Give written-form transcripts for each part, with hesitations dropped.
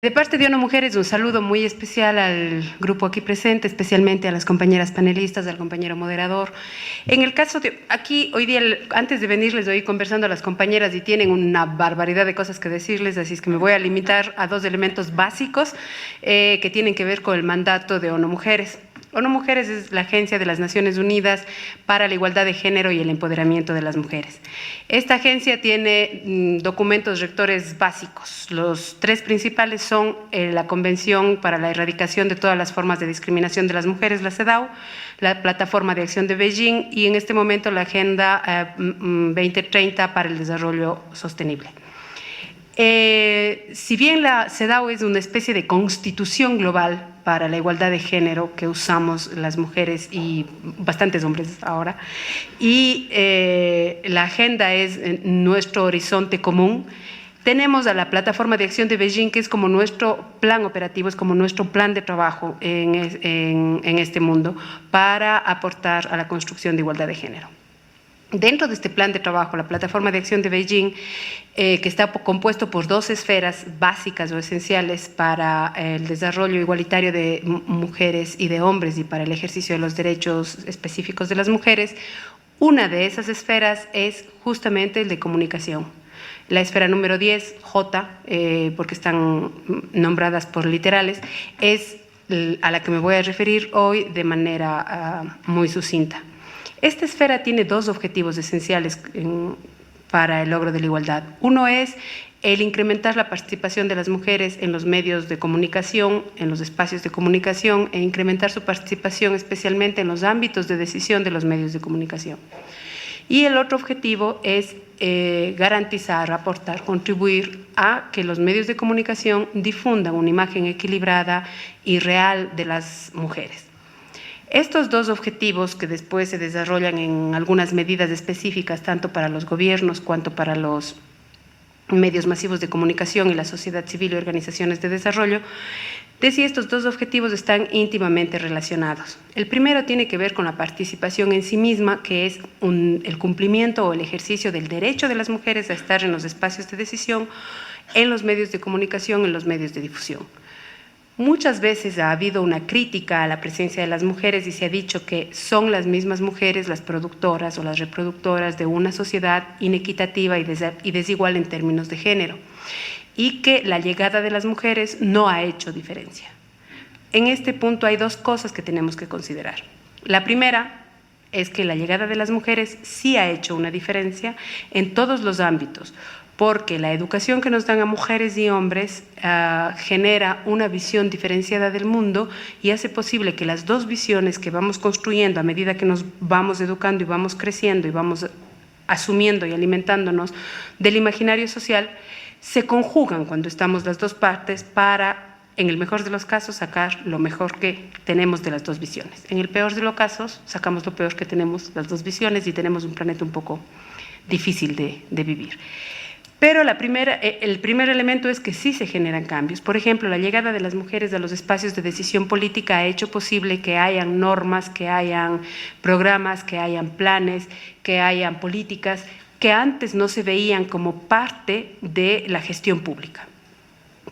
De parte de ONU Mujeres, un saludo muy especial al grupo aquí presente, especialmente a las compañeras panelistas, al compañero moderador. En el caso de aquí, hoy día, antes de venir, les oí conversando a las compañeras y tienen una barbaridad de cosas que decirles, así es que me voy a limitar a dos elementos básicos que tienen que ver con el mandato de ONU Mujeres. ONU Mujeres es la Agencia de las Naciones Unidas para la Igualdad de Género y el Empoderamiento de las Mujeres. Esta agencia tiene documentos rectores básicos. Los tres principales son la Convención para la Erradicación de todas las formas de discriminación de las mujeres, la CEDAW, la Plataforma de Acción de Beijing y en este momento la Agenda 2030 para el Desarrollo Sostenible. Si bien la CEDAW es una especie de constitución global para la igualdad de género que usamos las mujeres y bastantes hombres ahora, y la agenda es nuestro horizonte común, tenemos a la Plataforma de Acción de Beijing, que es como nuestro plan operativo, es como nuestro plan de trabajo en este mundo para aportar a la construcción de igualdad de género. Dentro de este plan de trabajo, la Plataforma de Acción de Beijing, que está compuesto por dos esferas básicas o esenciales para el desarrollo igualitario de mujeres y de hombres y para el ejercicio de los derechos específicos de las mujeres, una de esas esferas es justamente el de comunicación. La esfera número 10, J, porque están nombradas por literales, es a la que me voy a referir hoy de manera muy sucinta. Esta esfera tiene dos objetivos esenciales para el logro de la igualdad. Uno es el incrementar la participación de las mujeres en los medios de comunicación, en los espacios de comunicación, e incrementar su participación especialmente en los ámbitos de decisión de los medios de comunicación. Y el otro objetivo es garantizar, aportar, contribuir a que los medios de comunicación difundan una imagen equilibrada y real de las mujeres. Estos dos objetivos, que después se desarrollan en algunas medidas específicas, tanto para los gobiernos cuanto para los medios masivos de comunicación y la sociedad civil y organizaciones de desarrollo, decía, estos dos objetivos están íntimamente relacionados. El primero tiene que ver con la participación en sí misma, que es el cumplimiento o el ejercicio del derecho de las mujeres a estar en los espacios de decisión, en los medios de comunicación, en los medios de difusión. Muchas veces ha habido una crítica a la presencia de las mujeres y se ha dicho que son las mismas mujeres las productoras o las reproductoras de una sociedad inequitativa y desigual en términos de género, y que la llegada de las mujeres no ha hecho diferencia. En este punto hay dos cosas que tenemos que considerar. La primera es que la llegada de las mujeres sí ha hecho una diferencia en todos los ámbitos, porque la educación que nos dan a mujeres y hombres genera una visión diferenciada del mundo y hace posible que las dos visiones que vamos construyendo a medida que nos vamos educando y vamos creciendo y vamos asumiendo y alimentándonos del imaginario social, se conjugan cuando estamos las dos partes para, en el mejor de los casos, sacar lo mejor que tenemos de las dos visiones. En el peor de los casos, sacamos lo peor que tenemos las dos visiones y tenemos un planeta un poco difícil de vivir. Pero el primer elemento es que sí se generan cambios. Por ejemplo, la llegada de las mujeres a los espacios de decisión política ha hecho posible que hayan normas, que hayan programas, que hayan planes, que hayan políticas que antes no se veían como parte de la gestión pública.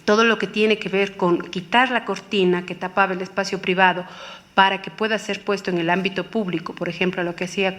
Todo lo que tiene que ver con quitar la cortina que tapaba el espacio privado para que pueda ser puesto en el ámbito público, por ejemplo, lo que hacía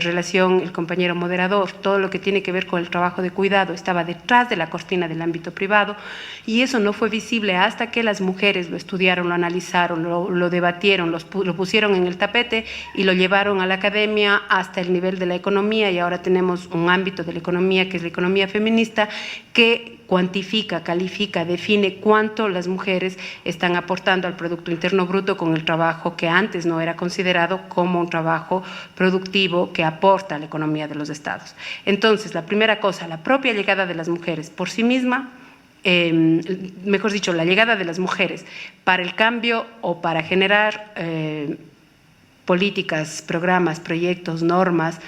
relación el compañero moderador, todo lo que tiene que ver con el trabajo de cuidado estaba detrás de la cortina del ámbito privado y eso no fue visible hasta que las mujeres lo estudiaron, lo analizaron, lo debatieron, lo pusieron en el tapete y lo llevaron a la academia hasta el nivel de la economía y ahora tenemos un ámbito de la economía que es la economía feminista que cuantifica, califica, define cuánto las mujeres están aportando al Producto Interno Bruto con el trabajo que antes no era considerado como un trabajo productivo que aporta a la economía de los estados. Entonces, la primera cosa, la propia llegada de las mujeres por sí misma, mejor dicho, la llegada de las mujeres para el cambio o para generar políticas, programas, proyectos, normas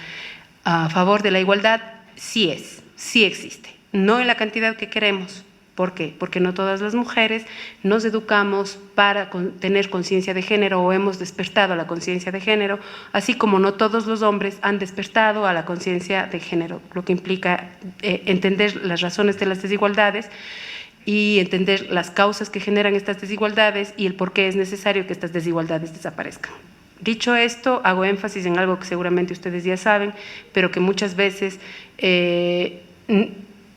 a favor de la igualdad, sí existe. No en la cantidad que queremos. ¿Por qué? Porque no todas las mujeres nos educamos para tener conciencia de género o hemos despertado a la conciencia de género, así como no todos los hombres han despertado a la conciencia de género, lo que implica entender las razones de las desigualdades y entender las causas que generan estas desigualdades y el por qué es necesario que estas desigualdades desaparezcan. Dicho esto, hago énfasis en algo que seguramente ustedes ya saben, pero que muchas veces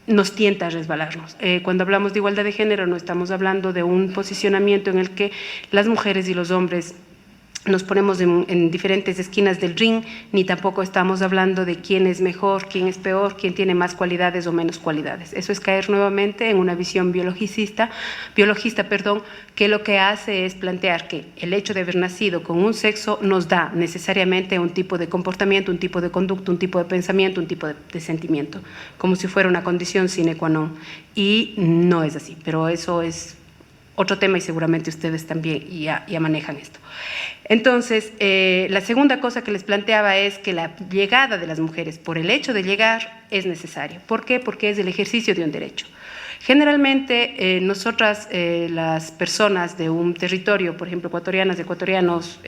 nos tienta a resbalarnos. Cuando hablamos de igualdad de género no estamos hablando de un posicionamiento en el que las mujeres y los hombres nos ponemos en diferentes esquinas del ring, ni tampoco estamos hablando de quién es mejor, quién es peor, quién tiene más cualidades o menos cualidades. Eso es caer nuevamente en una visión biologista, que lo que hace es plantear que el hecho de haber nacido con un sexo nos da necesariamente un tipo de comportamiento, un tipo de conducta, un tipo de pensamiento, un tipo de sentimiento, como si fuera una condición sine qua non. Y no es así, pero eso es otro tema y seguramente ustedes también ya manejan esto. Entonces, la segunda cosa que les planteaba es que la llegada de las mujeres, por el hecho de llegar, es necesario. ¿Por qué? Porque es el ejercicio de un derecho. Generalmente, nosotras, las personas de un territorio, por ejemplo, ecuatorianas, ecuatorianos,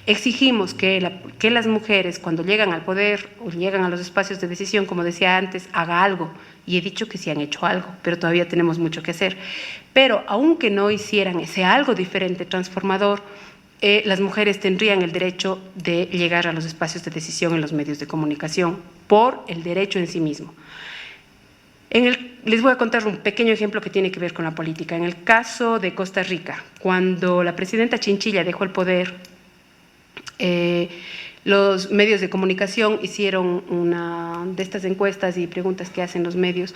exigimos que las mujeres, cuando llegan al poder o llegan a los espacios de decisión, como decía antes, haga algo. Y he dicho que sí han hecho algo, pero todavía tenemos mucho que hacer. Pero aunque no hicieran ese algo diferente, transformador, las mujeres tendrían el derecho de llegar a los espacios de decisión en los medios de comunicación por el derecho en sí mismo. Les voy a contar un pequeño ejemplo que tiene que ver con la política. En el caso de Costa Rica, cuando la presidenta Chinchilla dejó el poder, los medios de comunicación hicieron una de estas encuestas y preguntas que hacen los medios,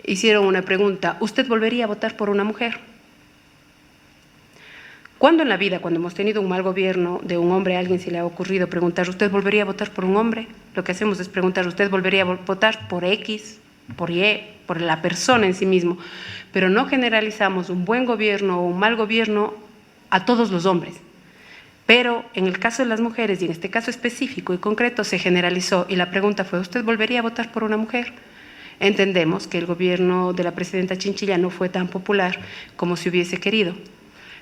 hicieron una pregunta: ¿usted volvería a votar por una mujer? ¿Cuándo en la vida, cuando hemos tenido un mal gobierno de un hombre, a alguien se le ha ocurrido preguntar: ¿usted volvería a votar por un hombre? Lo que hacemos es preguntar: ¿usted volvería a votar por X, por Y, por la persona en sí mismo? Pero no generalizamos un buen gobierno o un mal gobierno a todos los hombres. Pero en el caso de las mujeres, y en este caso específico y concreto, se generalizó y la pregunta fue: ¿usted volvería a votar por una mujer? Entendemos que el gobierno de la presidenta Chinchilla no fue tan popular como se hubiese querido.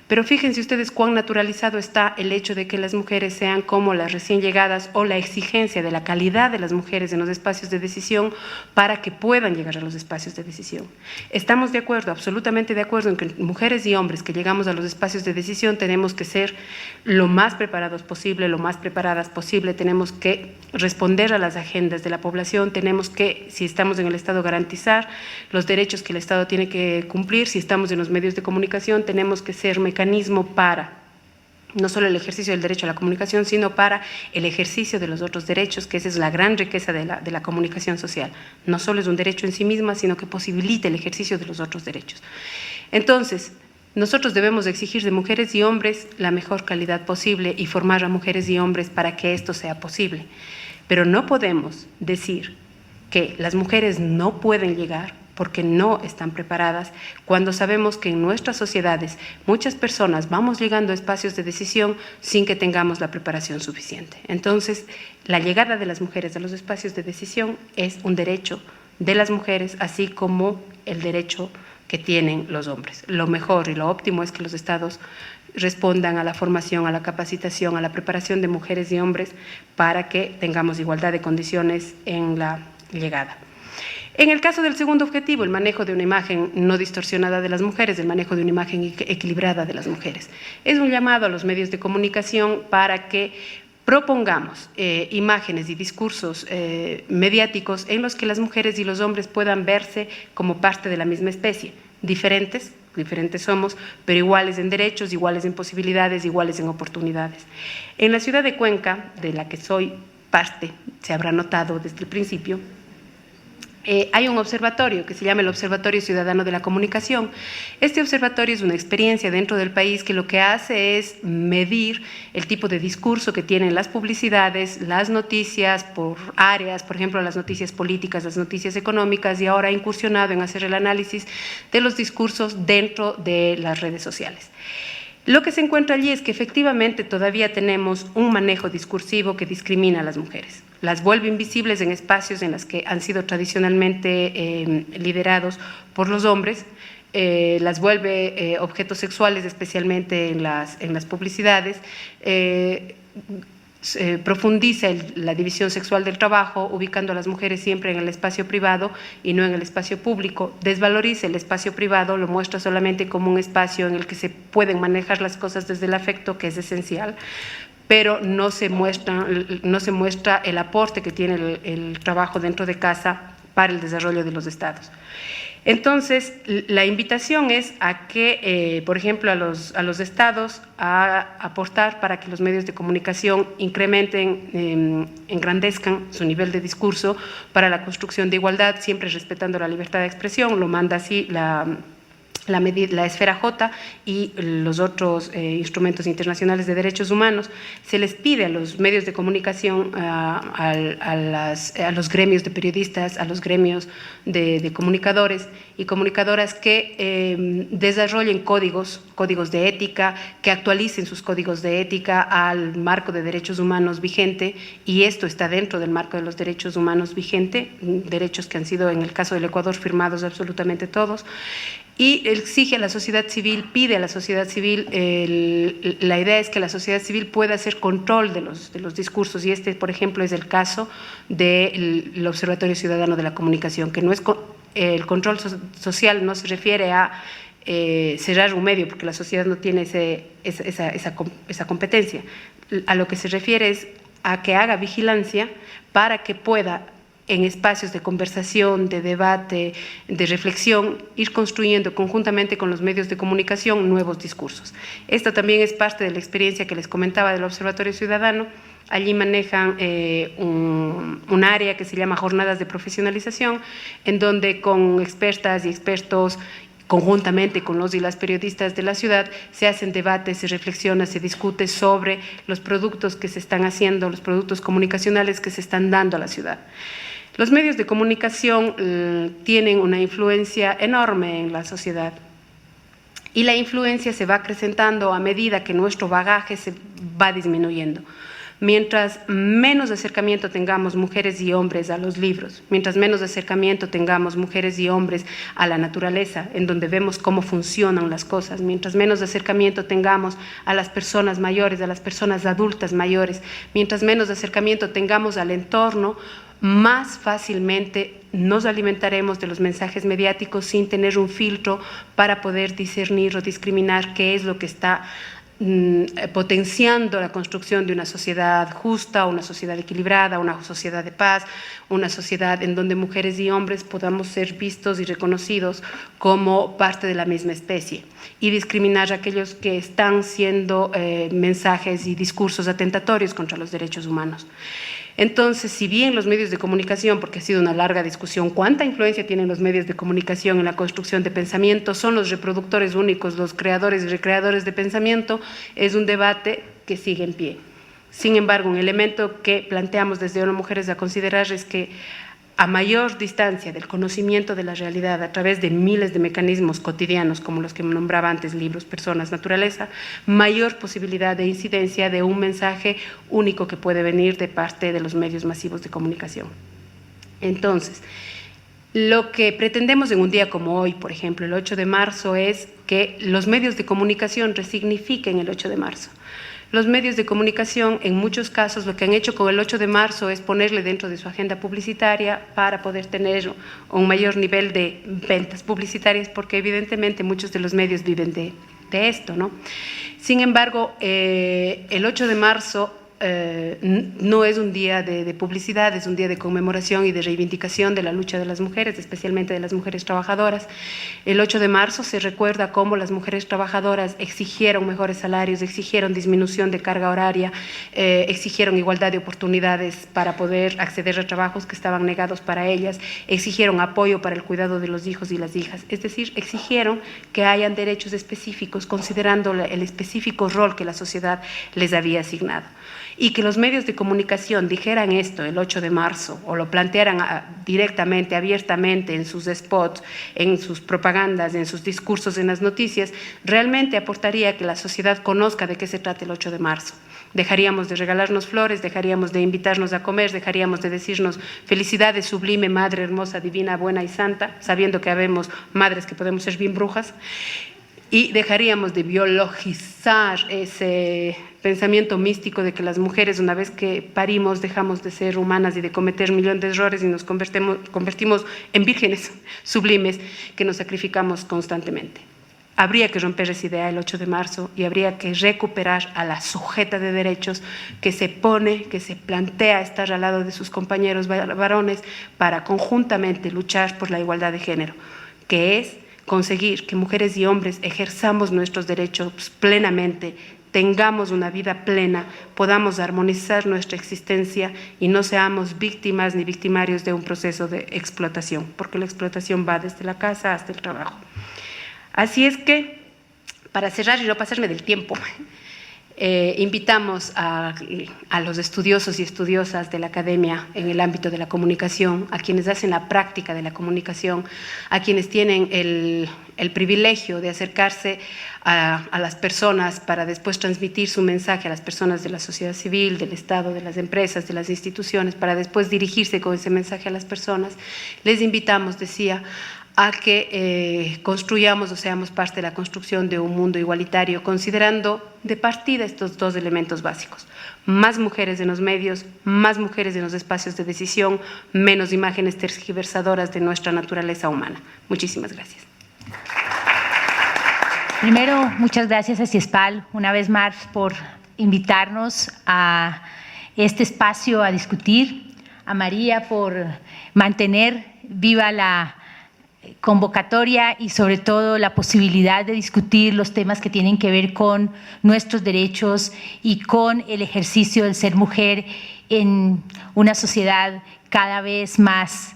Pero fíjense ustedes cuán naturalizado está el hecho de que las mujeres sean como las recién llegadas, o la exigencia de la calidad de las mujeres en los espacios de decisión para que puedan llegar a los espacios de decisión. Estamos de acuerdo, absolutamente de acuerdo, en que mujeres y hombres que llegamos a los espacios de decisión tenemos que ser lo más preparados posible, lo más preparadas posible, tenemos que responder a las agendas de la población, tenemos que, si estamos en el Estado, garantizar los derechos que el Estado tiene que cumplir, si estamos en los medios de comunicación, tenemos que ser mecanismo para no solo el ejercicio del derecho a la comunicación, sino para el ejercicio de los otros derechos, que esa es la gran riqueza de la comunicación social. No solo es un derecho en sí misma, sino que posibilita el ejercicio de los otros derechos. Entonces, nosotros debemos exigir de mujeres y hombres la mejor calidad posible y formar a mujeres y hombres para que esto sea posible. Pero no podemos decir que las mujeres no pueden llegar porque no están preparadas, cuando sabemos que en nuestras sociedades muchas personas vamos llegando a espacios de decisión sin que tengamos la preparación suficiente. Entonces, la llegada de las mujeres a los espacios de decisión es un derecho de las mujeres, así como el derecho que tienen los hombres. Lo mejor y lo óptimo es que los estados respondan a la formación, a la capacitación, a la preparación de mujeres y hombres para que tengamos igualdad de condiciones en la llegada. En el caso del segundo objetivo, el manejo de una imagen no distorsionada de las mujeres, el manejo de una imagen equilibrada de las mujeres, es un llamado a los medios de comunicación para que propongamos imágenes y discursos mediáticos en los que las mujeres y los hombres puedan verse como parte de la misma especie, diferentes somos, pero iguales en derechos, iguales en posibilidades, iguales en oportunidades. En la ciudad de Cuenca, de la que soy parte, se habrá notado desde el principio, hay un observatorio que se llama el Observatorio Ciudadano de la Comunicación. Este observatorio es una experiencia dentro del país que lo que hace es medir el tipo de discurso que tienen las publicidades, las noticias por áreas, por ejemplo, las noticias políticas, las noticias económicas, y ahora ha incursionado en hacer el análisis de los discursos dentro de las redes sociales. Lo que se encuentra allí es que efectivamente todavía tenemos un manejo discursivo que discrimina a las mujeres, las vuelve invisibles en espacios en los que han sido tradicionalmente liderados por los hombres, las vuelve objetos sexuales, especialmente en las publicidades, profundiza la división sexual del trabajo, ubicando a las mujeres siempre en el espacio privado y no en el espacio público, desvaloriza el espacio privado, lo muestra solamente como un espacio en el que se pueden manejar las cosas desde el afecto, que es esencial, pero no se muestra el aporte que tiene el trabajo dentro de casa para el desarrollo de los estados. Entonces, la invitación es a que, por ejemplo, a los estados a aportar para que los medios de comunicación incrementen, engrandezcan su nivel de discurso para la construcción de igualdad, siempre respetando la libertad de expresión, lo manda así la esfera J y los otros instrumentos internacionales de derechos humanos. Se les pide a los medios de comunicación, a los gremios de periodistas, a los gremios de comunicadores y comunicadoras que desarrollen códigos de ética, que actualicen sus códigos de ética al marco de derechos humanos vigente, y esto está dentro del marco de los derechos humanos vigente, derechos que han sido en el caso del Ecuador firmados absolutamente todos. Y exige a la sociedad civil, pide a la sociedad civil, la idea es que la sociedad civil pueda hacer control de los discursos, y este, por ejemplo, es el caso del Observatorio Ciudadano de la Comunicación, que no es el control social, no se refiere a cerrar un medio, porque la sociedad no tiene esa competencia. A lo que se refiere es a que haga vigilancia para que pueda, en espacios de conversación, de debate, de reflexión, ir construyendo conjuntamente con los medios de comunicación nuevos discursos. Esto también es parte de la experiencia que les comentaba del Observatorio Ciudadano. Allí manejan un área que se llama Jornadas de Profesionalización, en donde con expertas y expertos, conjuntamente con los y las periodistas de la ciudad, se hacen debates, se reflexiona, se discute sobre los productos que se están haciendo, los productos comunicacionales que se están dando a la ciudad. Los medios de comunicación tienen una influencia enorme en la sociedad, y la influencia se va acrecentando a medida que nuestro bagaje se va disminuyendo. Mientras menos acercamiento tengamos mujeres y hombres a los libros, mientras menos acercamiento tengamos mujeres y hombres a la naturaleza, en donde vemos cómo funcionan las cosas, mientras menos acercamiento tengamos a las personas mayores, a las personas adultas mayores, mientras menos acercamiento tengamos al entorno, más fácilmente nos alimentaremos de los mensajes mediáticos sin tener un filtro para poder discernir o discriminar qué es lo que está potenciando la construcción de una sociedad justa, una sociedad equilibrada, una sociedad de paz, una sociedad en donde mujeres y hombres podamos ser vistos y reconocidos como parte de la misma especie, y discriminar a aquellos que están siendo mensajes y discursos atentatorios contra los derechos humanos. Entonces, si bien los medios de comunicación, porque ha sido una larga discusión, ¿cuánta influencia tienen los medios de comunicación en la construcción de pensamiento? ¿Son los reproductores únicos, los creadores y recreadores de pensamiento? Es un debate que sigue en pie. Sin embargo, un elemento que planteamos desde ONU Mujeres a considerar es que a mayor distancia del conocimiento de la realidad a través de miles de mecanismos cotidianos como los que nombraba antes, libros, personas, naturaleza, mayor posibilidad de incidencia de un mensaje único que puede venir de parte de los medios masivos de comunicación. Entonces, lo que pretendemos en un día como hoy, por ejemplo, el 8 de marzo, es que los medios de comunicación resignifiquen el 8 de marzo. Los medios de comunicación, en muchos casos, lo que han hecho con el 8 de marzo es ponerle dentro de su agenda publicitaria para poder tener un mayor nivel de ventas publicitarias, porque evidentemente muchos de los medios viven de esto, ¿no? Sin embargo, el 8 de marzo no es un día de publicidad, es un día de conmemoración y de reivindicación de la lucha de las mujeres, especialmente de las mujeres trabajadoras. El 8 de marzo se recuerda cómo las mujeres trabajadoras exigieron mejores salarios, exigieron disminución de carga horaria, exigieron igualdad de oportunidades para poder acceder a trabajos que estaban negados para ellas, exigieron apoyo para el cuidado de los hijos y las hijas, es decir, exigieron que hayan derechos específicos considerando el específico rol que la sociedad les había asignado. Y que los medios de comunicación dijeran esto el 8 de marzo o lo plantearan directamente, abiertamente en sus spots, en sus propagandas, en sus discursos, en las noticias, realmente aportaría a que la sociedad conozca de qué se trata el 8 de marzo. Dejaríamos de regalarnos flores, dejaríamos de invitarnos a comer, dejaríamos de decirnos felicidades, sublime, madre hermosa, divina, buena y santa, sabiendo que habemos madres que podemos ser bien brujas. y dejaríamos de biologizar ese pensamiento místico de que las mujeres, una vez que parimos, dejamos de ser humanas y de cometer millones de errores y nos convertimos en vírgenes sublimes que nos sacrificamos constantemente. Habría que romper esa idea el 8 de marzo y habría que recuperar a la sujeta de derechos que se plantea estar al lado de sus compañeros varones para conjuntamente luchar por la igualdad de género, que es conseguir que mujeres y hombres ejerzamos nuestros derechos plenamente, tengamos una vida plena, podamos armonizar nuestra existencia y no seamos víctimas ni victimarios de un proceso de explotación, porque la explotación va desde la casa hasta el trabajo. Así es que, para cerrar y no pasarme del tiempo, invitamos a los estudiosos y estudiosas de la academia en el ámbito de la comunicación, a quienes hacen la práctica de la comunicación, a quienes tienen el privilegio de acercarse a las personas para después transmitir su mensaje a las personas de la sociedad civil, del Estado, de las empresas, de las instituciones, para después dirigirse con ese mensaje a las personas. Les invitamos, decía, a que construyamos o seamos parte de la construcción de un mundo igualitario, considerando de partida estos dos elementos básicos: más mujeres en los medios, más mujeres en los espacios de decisión, menos imágenes tergiversadoras de nuestra naturaleza humana. Muchísimas gracias. Primero, muchas gracias a CIESPAL una vez más por invitarnos a este espacio a discutir, a María por mantener viva la convocatoria y sobre todo la posibilidad de discutir los temas que tienen que ver con nuestros derechos y con el ejercicio del ser mujer en una sociedad cada vez más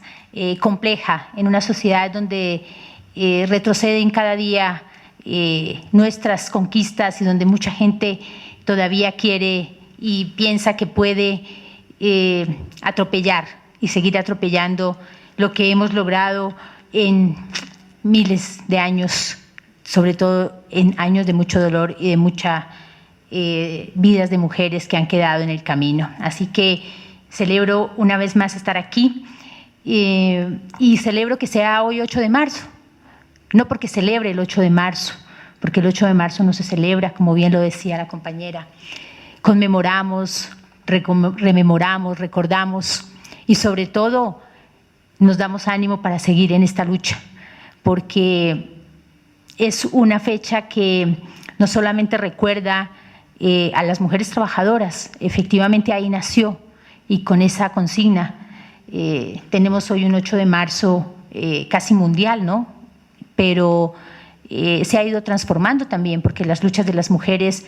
compleja, en una sociedad donde retroceden cada día nuestras conquistas y donde mucha gente todavía quiere y piensa que puede atropellar y seguir atropellando lo que hemos logrado en miles de años, sobre todo en años de mucho dolor y de muchas vidas de mujeres que han quedado en el camino. Así que celebro una vez más estar aquí y celebro que sea hoy 8 de marzo, no porque celebre el 8 de marzo, porque el 8 de marzo no se celebra, como bien lo decía la compañera. Conmemoramos, rememoramos, recordamos y sobre todo nos damos ánimo para seguir en esta lucha, porque es una fecha que no solamente recuerda a las mujeres trabajadoras, efectivamente ahí nació y con esa consigna tenemos hoy un 8 de marzo casi mundial, ¿no? Pero se ha ido transformando también, porque las luchas de las mujeres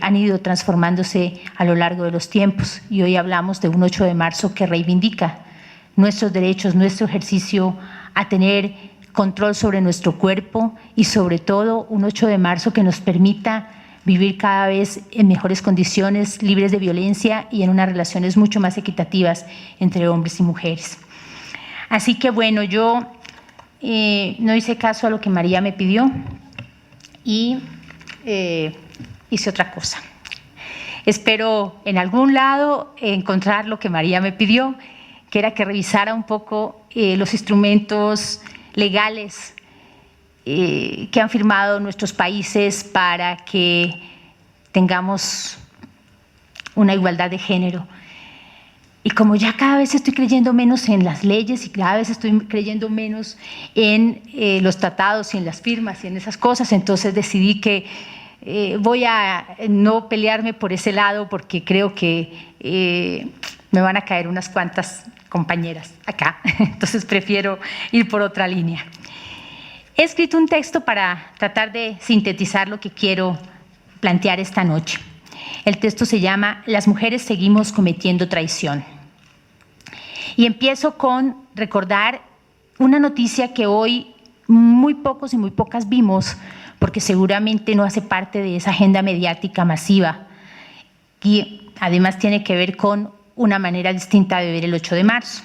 han ido transformándose a lo largo de los tiempos y hoy hablamos de un 8 de marzo que reivindica nuestros derechos, nuestro ejercicio a tener control sobre nuestro cuerpo y sobre todo un 8 de marzo que nos permita vivir cada vez en mejores condiciones, libres de violencia y en unas relaciones mucho más equitativas entre hombres y mujeres. Así que bueno, yo no hice caso a lo que María me pidió y hice otra cosa. Espero en algún lado encontrar lo que María me pidió, que era que revisara un poco los instrumentos legales que han firmado nuestros países para que tengamos una igualdad de género. Y como ya cada vez estoy creyendo menos en las leyes y cada vez estoy creyendo menos en los tratados y en las firmas y en esas cosas, entonces decidí que voy a no pelearme por ese lado porque creo que me van a caer unas cuantas compañeras acá, entonces prefiero ir por otra línea. He escrito un texto para tratar de sintetizar lo que quiero plantear esta noche. El texto se llama «Las mujeres seguimos cometiendo traición». Y empiezo con recordar una noticia que hoy muy pocos y muy pocas vimos, porque seguramente no hace parte de esa agenda mediática masiva, y además tiene que ver con una manera distinta de ver el 8 de marzo.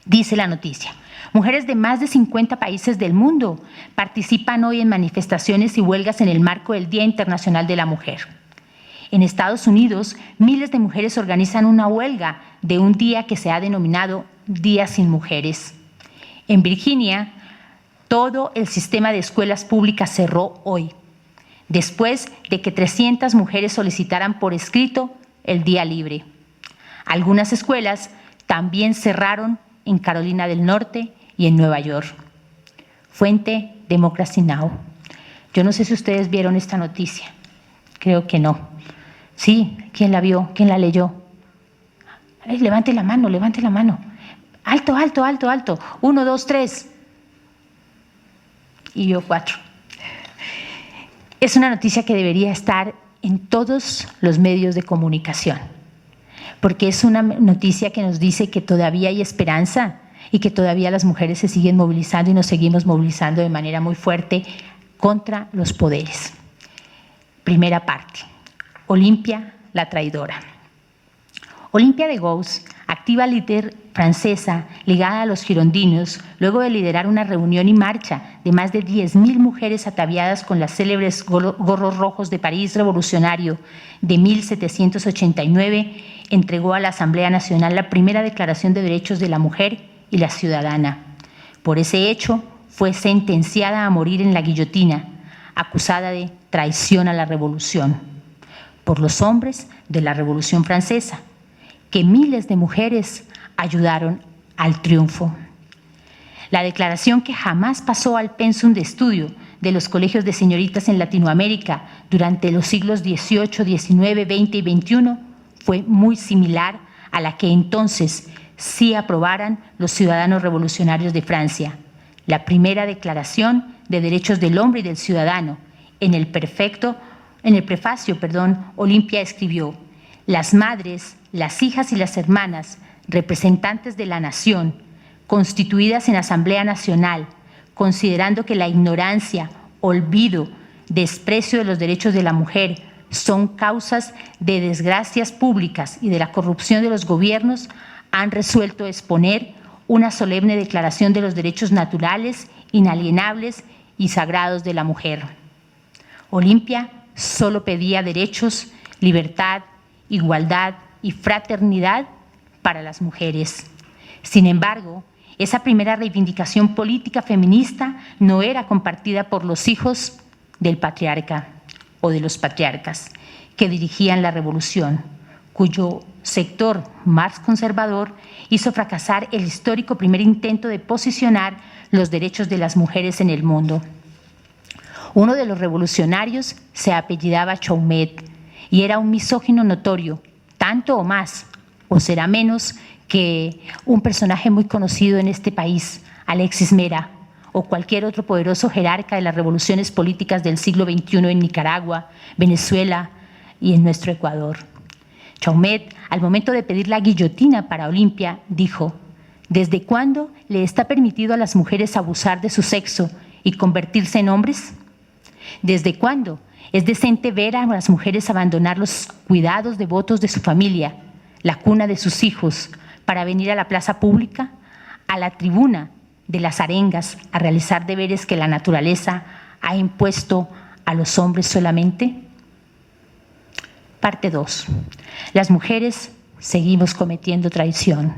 Dice la noticia: mujeres de más de 50 países del mundo participan hoy en manifestaciones y huelgas en el marco del Día Internacional de la Mujer. En Estados Unidos, miles de mujeres organizan una huelga de un día que se ha denominado Día sin Mujeres. En Virginia, Todo el sistema de escuelas públicas cerró hoy, después de que 300 mujeres solicitaran por escrito el día libre. Algunas escuelas también cerraron en Carolina del Norte y en Nueva York. Fuente Democracy Now! Yo no sé si ustedes vieron esta noticia. Creo que no. Sí, ¿quién la vio? ¿Quién la leyó? Ay, levante la mano, levante la mano. Alto, alto, alto, alto. 1, 2, 3. Y yo 4. Es una noticia que debería estar en todos los medios de comunicación, porque es una noticia que nos dice que todavía hay esperanza y que todavía las mujeres se siguen movilizando y nos seguimos movilizando de manera muy fuerte contra los poderes. Primera parte. Olimpia, la traidora. Olimpia de Gouges, activa líder francesa ligada a los girondinos, luego de liderar una reunión y marcha de más de 10.000 mujeres ataviadas con las célebres gorros rojos de París revolucionario de 1789, entregó a la Asamblea Nacional la primera Declaración de Derechos de la Mujer y la Ciudadana. Por ese hecho, fue sentenciada a morir en la guillotina, acusada de traición a la revolución, por los hombres de la Revolución Francesa, que miles de mujeres ayudaron al triunfo. La declaración, que jamás pasó al pensum de estudio de los colegios de señoritas en Latinoamérica durante los siglos XVIII, XIX, XX y XXI, fue muy similar a la que entonces sí aprobaran los ciudadanos revolucionarios de Francia, la primera Declaración de Derechos del Hombre y del Ciudadano. En el prefacio, Olimpia escribió: las madres, las hijas y las hermanas, representantes de la nación, constituidas en Asamblea Nacional, considerando que la ignorancia, olvido, desprecio de los derechos de la mujer son causas de desgracias públicas y de la corrupción de los gobiernos, han resuelto exponer una solemne declaración de los derechos naturales, inalienables y sagrados de la mujer. Olimpia solo pedía derechos, libertad, igualdad y fraternidad para las mujeres. Sin embargo, esa primera reivindicación política feminista no era compartida por los hijos del patriarca o de los patriarcas que dirigían la revolución, cuyo sector más conservador hizo fracasar el histórico primer intento de posicionar los derechos de las mujeres en el mundo. Uno de los revolucionarios se apellidaba Chaumet y era un misógino notorio, tanto o más, o será menos, que un personaje muy conocido en este país, Alexis Mera, o cualquier otro poderoso jerarca de las revoluciones políticas del siglo XXI en Nicaragua, Venezuela y en nuestro Ecuador. Chaumet, al momento de pedir la guillotina para Olimpia, dijo: ¿desde cuándo le está permitido a las mujeres abusar de su sexo y convertirse en hombres? ¿Desde cuándo es decente ver a las mujeres abandonar los cuidados devotos de su familia, la cuna de sus hijos, para venir a la plaza pública, a la tribuna de las arengas, a realizar deberes que la naturaleza ha impuesto a los hombres solamente? Parte 2. Las mujeres seguimos cometiendo traición.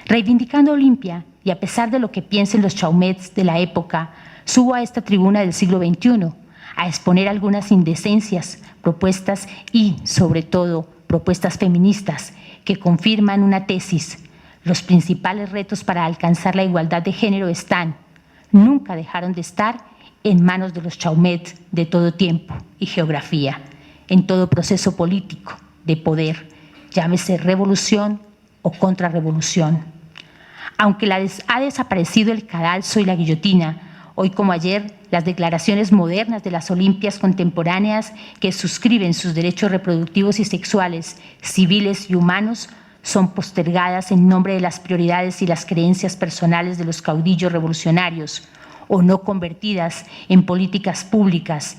Reivindicando a Olimpia, y a pesar de lo que piensen los Chaumets de la época, subo a esta tribuna del siglo XXI a exponer algunas indecencias, propuestas y, sobre todo, propuestas feministas que confirman una tesis: los principales retos para alcanzar la igualdad de género nunca dejaron de estar en manos de los Chaumet de todo tiempo y geografía, en todo proceso político de poder, llámese revolución o contrarrevolución. Aunque ha desaparecido el cadalso y la guillotina, hoy como ayer, las declaraciones modernas de las Olimpias contemporáneas que suscriben sus derechos reproductivos y sexuales, civiles y humanos son postergadas en nombre de las prioridades y las creencias personales de los caudillos revolucionarios, o no convertidas en políticas públicas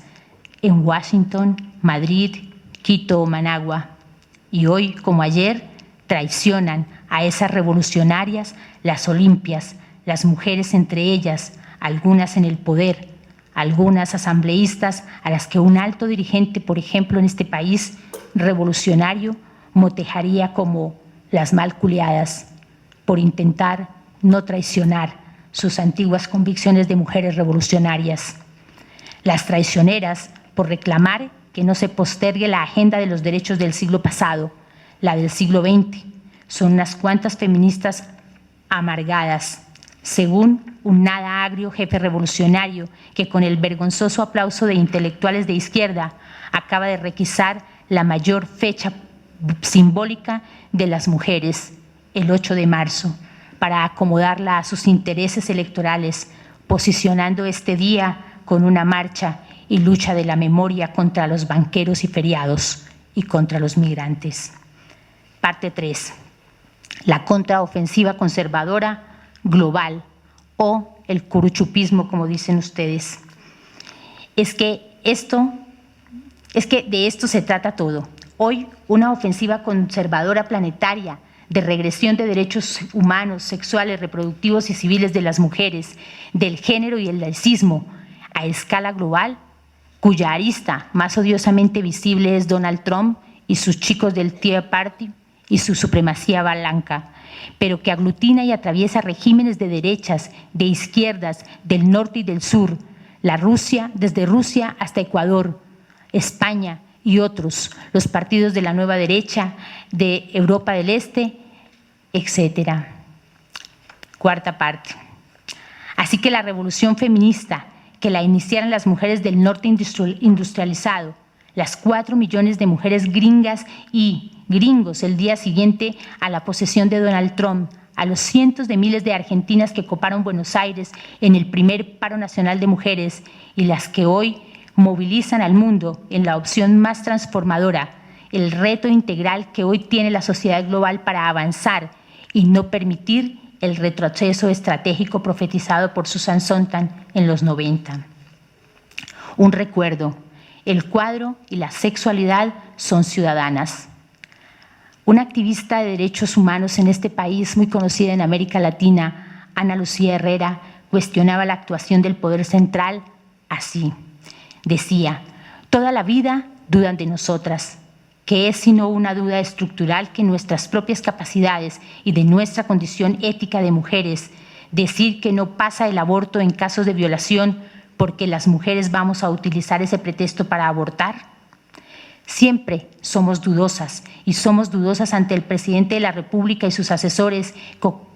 en Washington, Madrid, Quito o Managua. Y hoy, como ayer, traicionan a esas revolucionarias las Olimpias, las mujeres entre ellas, algunas en el poder, algunas asambleístas a las que un alto dirigente, por ejemplo, en este país revolucionario, motejaría como las mal culiadas por intentar no traicionar sus antiguas convicciones de mujeres revolucionarias. Las traicioneras por reclamar que no se postergue la agenda de los derechos del siglo pasado, la del siglo XX. Son unas cuantas feministas amargadas, según un nada agrio jefe revolucionario que con el vergonzoso aplauso de intelectuales de izquierda acaba de requisar la mayor fecha simbólica de las mujeres, el 8 de marzo, para acomodarla a sus intereses electorales, posicionando este día con una marcha y lucha de la memoria contra los banqueros y feriados y contra los migrantes. Parte 3. La contraofensiva conservadora global o el curuchupismo, como dicen ustedes. Es que de esto se trata todo. Hoy, una ofensiva conservadora planetaria de regresión de derechos humanos, sexuales, reproductivos y civiles de las mujeres, del género y el laicismo a escala global, cuya arista más odiosamente visible es Donald Trump y sus chicos del Tea Party y su supremacía blanca, pero que aglutina y atraviesa regímenes de derechas, de izquierdas, del norte y del sur, desde Rusia hasta Ecuador, España y otros, los partidos de la nueva derecha, de Europa del Este, etcétera. Cuarta parte. Así que la revolución feminista que la iniciaron las mujeres del norte industrializado, las 4 millones de mujeres gringas y gringos el día siguiente a la posesión de Donald Trump, a los cientos de miles de argentinas que coparon Buenos Aires en el primer paro nacional de mujeres y las que hoy movilizan al mundo en la opción más transformadora, el reto integral que hoy tiene la sociedad global para avanzar y no permitir el retroceso estratégico profetizado por Susan Sontag en los 90. Un recuerdo, el cuadro y la sexualidad son ciudadanas. Una activista de derechos humanos en este país, muy conocida en América Latina, Ana Lucía Herrera, cuestionaba la actuación del poder central así. Decía, toda la vida dudan de nosotras, que es sino una duda estructural que nuestras propias capacidades y de nuestra condición ética de mujeres, decir que no pasa el aborto en casos de violación porque las mujeres vamos a utilizar ese pretexto para abortar. Siempre somos dudosas y somos dudosas ante el presidente de la República y sus asesores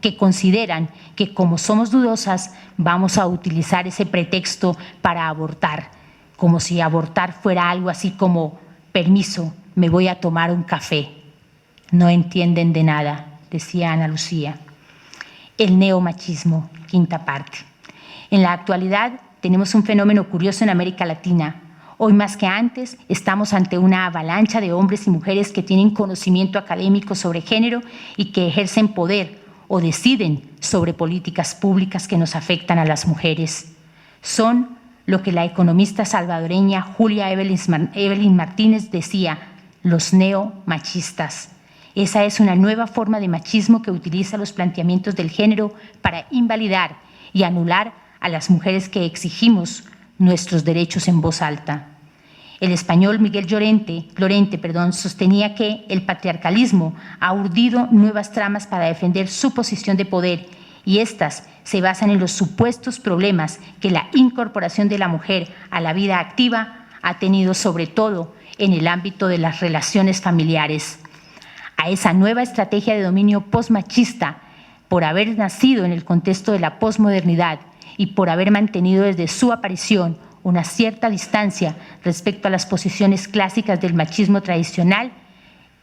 que consideran que como somos dudosas vamos a utilizar ese pretexto para abortar, como si abortar fuera algo así como permiso, me voy a tomar un café. No entienden de nada, decía Ana Lucía. El neomachismo, quinta parte. En la actualidad tenemos un fenómeno curioso en América Latina. Hoy más que antes estamos ante una avalancha de hombres y mujeres que tienen conocimiento académico sobre género y que ejercen poder o deciden sobre políticas públicas que nos afectan a las mujeres. Son lo que la economista salvadoreña Julia Evelyn Martínez decía, los neomachistas. Esa es una nueva forma de machismo que utiliza los planteamientos del género para invalidar y anular a las mujeres que exigimos nuestros derechos en voz alta. El español Miguel Llorente sostenía que el patriarcalismo ha urdido nuevas tramas para defender su posición de poder y estas se basan en los supuestos problemas que la incorporación de la mujer a la vida activa ha tenido sobre todo en el ámbito de las relaciones familiares. A esa nueva estrategia de dominio posmachista, por haber nacido en el contexto de la posmodernidad y por haber mantenido desde su aparición una cierta distancia respecto a las posiciones clásicas del machismo tradicional,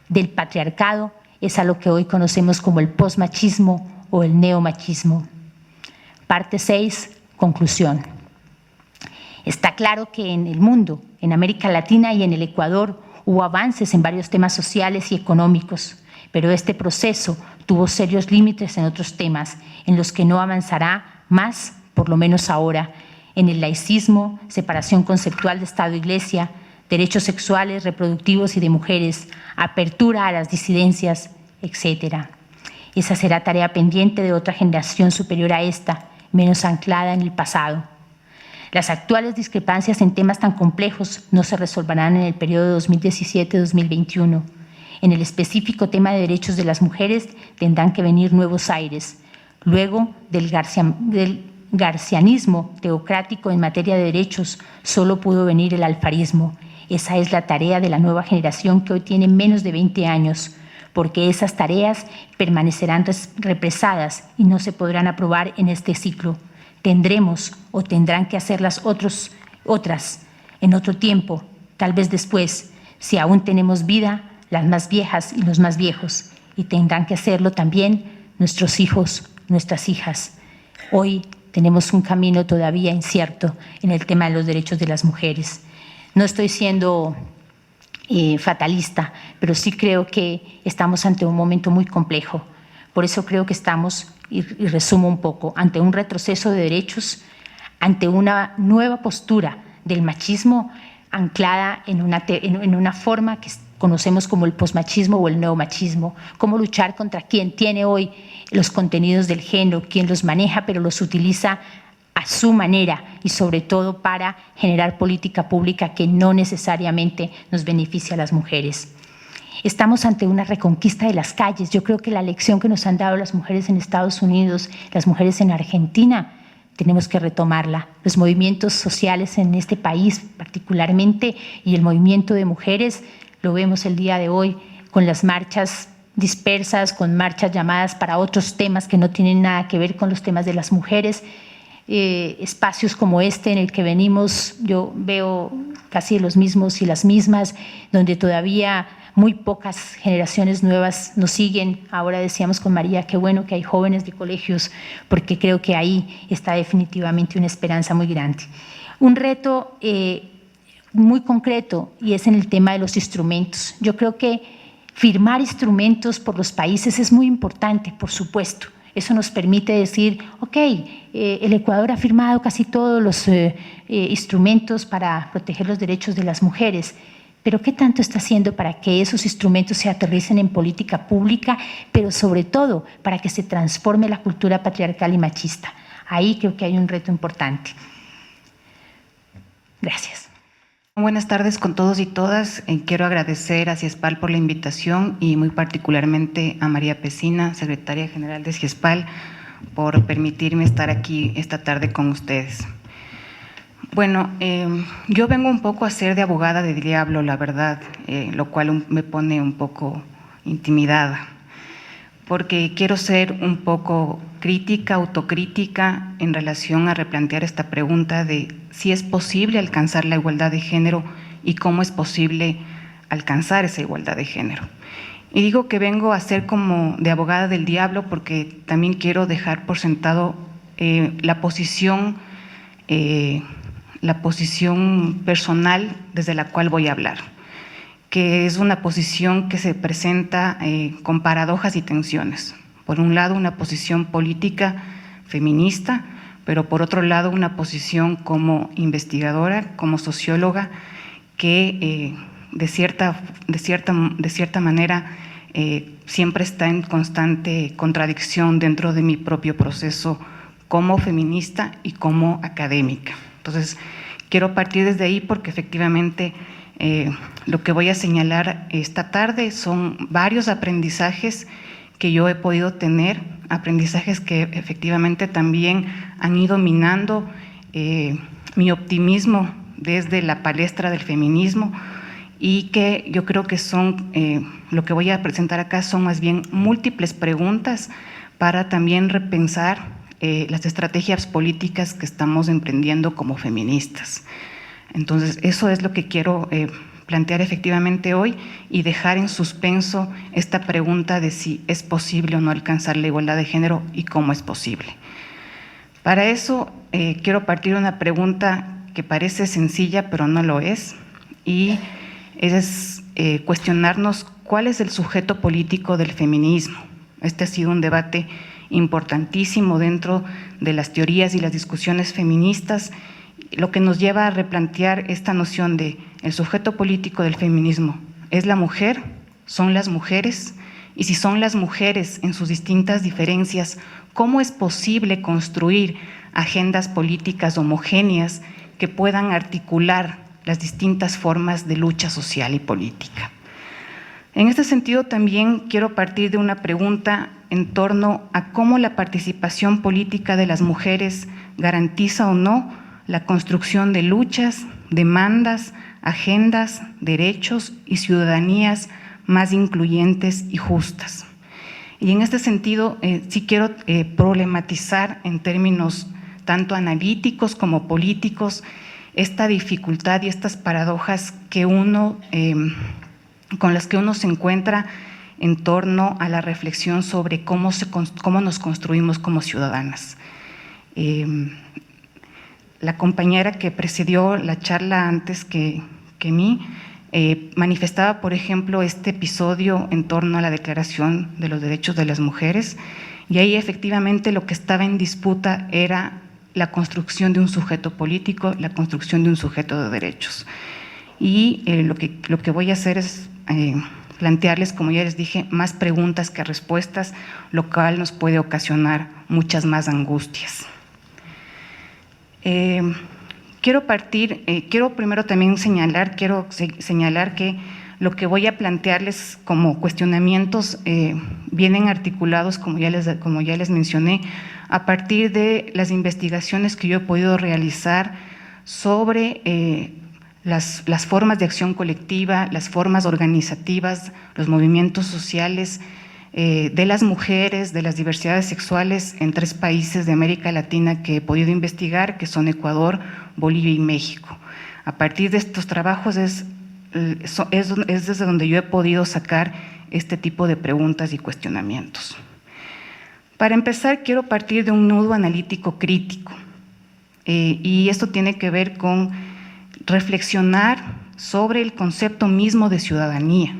del patriarcado, es a lo que hoy conocemos como el posmachismo o el neomachismo. Parte 6, conclusión. Está claro que en el mundo, en América Latina y en el Ecuador, hubo avances en varios temas sociales y económicos, pero este proceso tuvo serios límites en otros temas, en los que no avanzará más, por lo menos ahora, en el laicismo, separación conceptual de Estado e Iglesia, derechos sexuales, reproductivos y de mujeres, apertura a las disidencias, etc. Esa será tarea pendiente de otra generación superior a esta, menos anclada en el pasado. Las actuales discrepancias en temas tan complejos no se resolverán en el periodo 2017-2021. En el específico tema de derechos de las mujeres tendrán que venir nuevos aires. Luego del garcianismo teocrático en materia de derechos, solo pudo venir el alfarismo. Esa es la tarea de la nueva generación que hoy tiene menos de 20 años, porque esas tareas permanecerán represadas y no se podrán aprobar en este ciclo. Tendremos o tendrán que hacerlas otras en otro tiempo, tal vez después, si aún tenemos vida, las más viejas y los más viejos, y tendrán que hacerlo también nuestros hijos, nuestras hijas. Hoy tenemos un camino todavía incierto en el tema de los derechos de las mujeres. No estoy siendo fatalista, pero sí creo que estamos ante un momento muy complejo. Por eso creo que estamos, y resumo un poco, ante un retroceso de derechos, ante una nueva postura del machismo anclada en una forma que conocemos como el posmachismo o el neomachismo. Cómo luchar contra quien tiene hoy los contenidos del género, quien los maneja, pero los utiliza a su manera y sobre todo para generar política pública que no necesariamente nos beneficia a las mujeres. Estamos ante una reconquista de las calles. Yo creo que la lección que nos han dado las mujeres en Estados Unidos, las mujeres en Argentina, tenemos que retomarla. Los movimientos sociales en este país particularmente y el movimiento de mujeres lo vemos el día de hoy con las marchas dispersas, con marchas llamadas para otros temas que no tienen nada que ver con los temas de las mujeres. Espacios como este en el que venimos, yo veo casi los mismos y las mismas, donde todavía muy pocas generaciones nuevas nos siguen. Ahora decíamos con María, qué bueno que hay jóvenes de colegios, porque creo que ahí está definitivamente una esperanza muy grande. Un reto muy concreto, y es en el tema de los instrumentos. Yo creo que firmar instrumentos por los países es muy importante, por supuesto. Eso nos permite decir, ok, el Ecuador ha firmado casi todos los instrumentos para proteger los derechos de las mujeres, pero ¿qué tanto está haciendo para que esos instrumentos se aterricen en política pública, pero sobre todo para que se transforme la cultura patriarcal y machista? Ahí creo que hay un reto importante. Gracias. Buenas tardes con todos y todas. Quiero agradecer a CIESPAL por la invitación y muy particularmente a María Pesina, secretaria general de CIESPAL, por permitirme estar aquí esta tarde con ustedes. Bueno, yo vengo un poco a ser de abogada de diablo, la verdad, lo cual me pone un poco intimidada, porque quiero ser un poco crítica, autocrítica en relación a replantear esta pregunta de si es posible alcanzar la igualdad de género y cómo es posible alcanzar esa igualdad de género. Y digo que vengo a ser como de abogada del diablo porque también quiero dejar por sentado la posición personal desde la cual voy a hablar, que es una posición que se presenta con paradojas y tensiones. Por un lado, una posición política feminista, pero por otro lado, una posición como investigadora, como socióloga, que de cierta manera siempre está en constante contradicción dentro de mi propio proceso como feminista y como académica. Entonces, quiero partir desde ahí porque efectivamente lo que voy a señalar esta tarde son varios aprendizajes que yo he podido tener, aprendizajes que efectivamente también han ido minando mi optimismo desde la palestra del feminismo y que yo creo que son, lo que voy a presentar acá son más bien múltiples preguntas para también repensar las estrategias políticas que estamos emprendiendo como feministas. Entonces, eso es lo que quiero plantear efectivamente hoy y dejar en suspenso esta pregunta de si es posible o no alcanzar la igualdad de género y cómo es posible. Para eso quiero partir de una pregunta que parece sencilla pero no lo es, y es cuestionarnos cuál es el sujeto político del feminismo. Este ha sido un debate importantísimo dentro de las teorías y las discusiones feministas, lo que nos lleva a replantear esta noción de el sujeto político del feminismo. ¿Es la mujer? ¿Son las mujeres? Y si son las mujeres en sus distintas diferencias, ¿cómo es posible construir agendas políticas homogéneas que puedan articular las distintas formas de lucha social y política? En este sentido, también quiero partir de una pregunta en torno a cómo la participación política de las mujeres garantiza o no la construcción de luchas, demandas, agendas, derechos y ciudadanías más incluyentes y justas. Y en este sentido, sí quiero problematizar en términos tanto analíticos como políticos esta dificultad y estas paradojas que con las que uno se encuentra en torno a la reflexión sobre cómo nos construimos como ciudadanas. La compañera que precedió la charla antes que mí manifestaba, por ejemplo, este episodio en torno a la Declaración de los Derechos de las Mujeres, y ahí efectivamente lo que estaba en disputa era la construcción de un sujeto político, la construcción de un sujeto de derechos. Y lo que voy a hacer es plantearles, como ya les dije, más preguntas que respuestas, lo cual nos puede ocasionar muchas más angustias. Quiero primero también señalar que lo que voy a plantearles como cuestionamientos vienen articulados, como ya les mencioné, a partir de las investigaciones que yo he podido realizar sobre las formas de acción colectiva, las formas organizativas, los movimientos sociales de las mujeres, de las diversidades sexuales en 3 países de América Latina que he podido investigar, que son Ecuador, Bolivia y México. A partir de estos trabajos es desde donde yo he podido sacar este tipo de preguntas y cuestionamientos. Para empezar, quiero partir de un nudo analítico crítico, y esto tiene que ver con reflexionar sobre el concepto mismo de ciudadanía.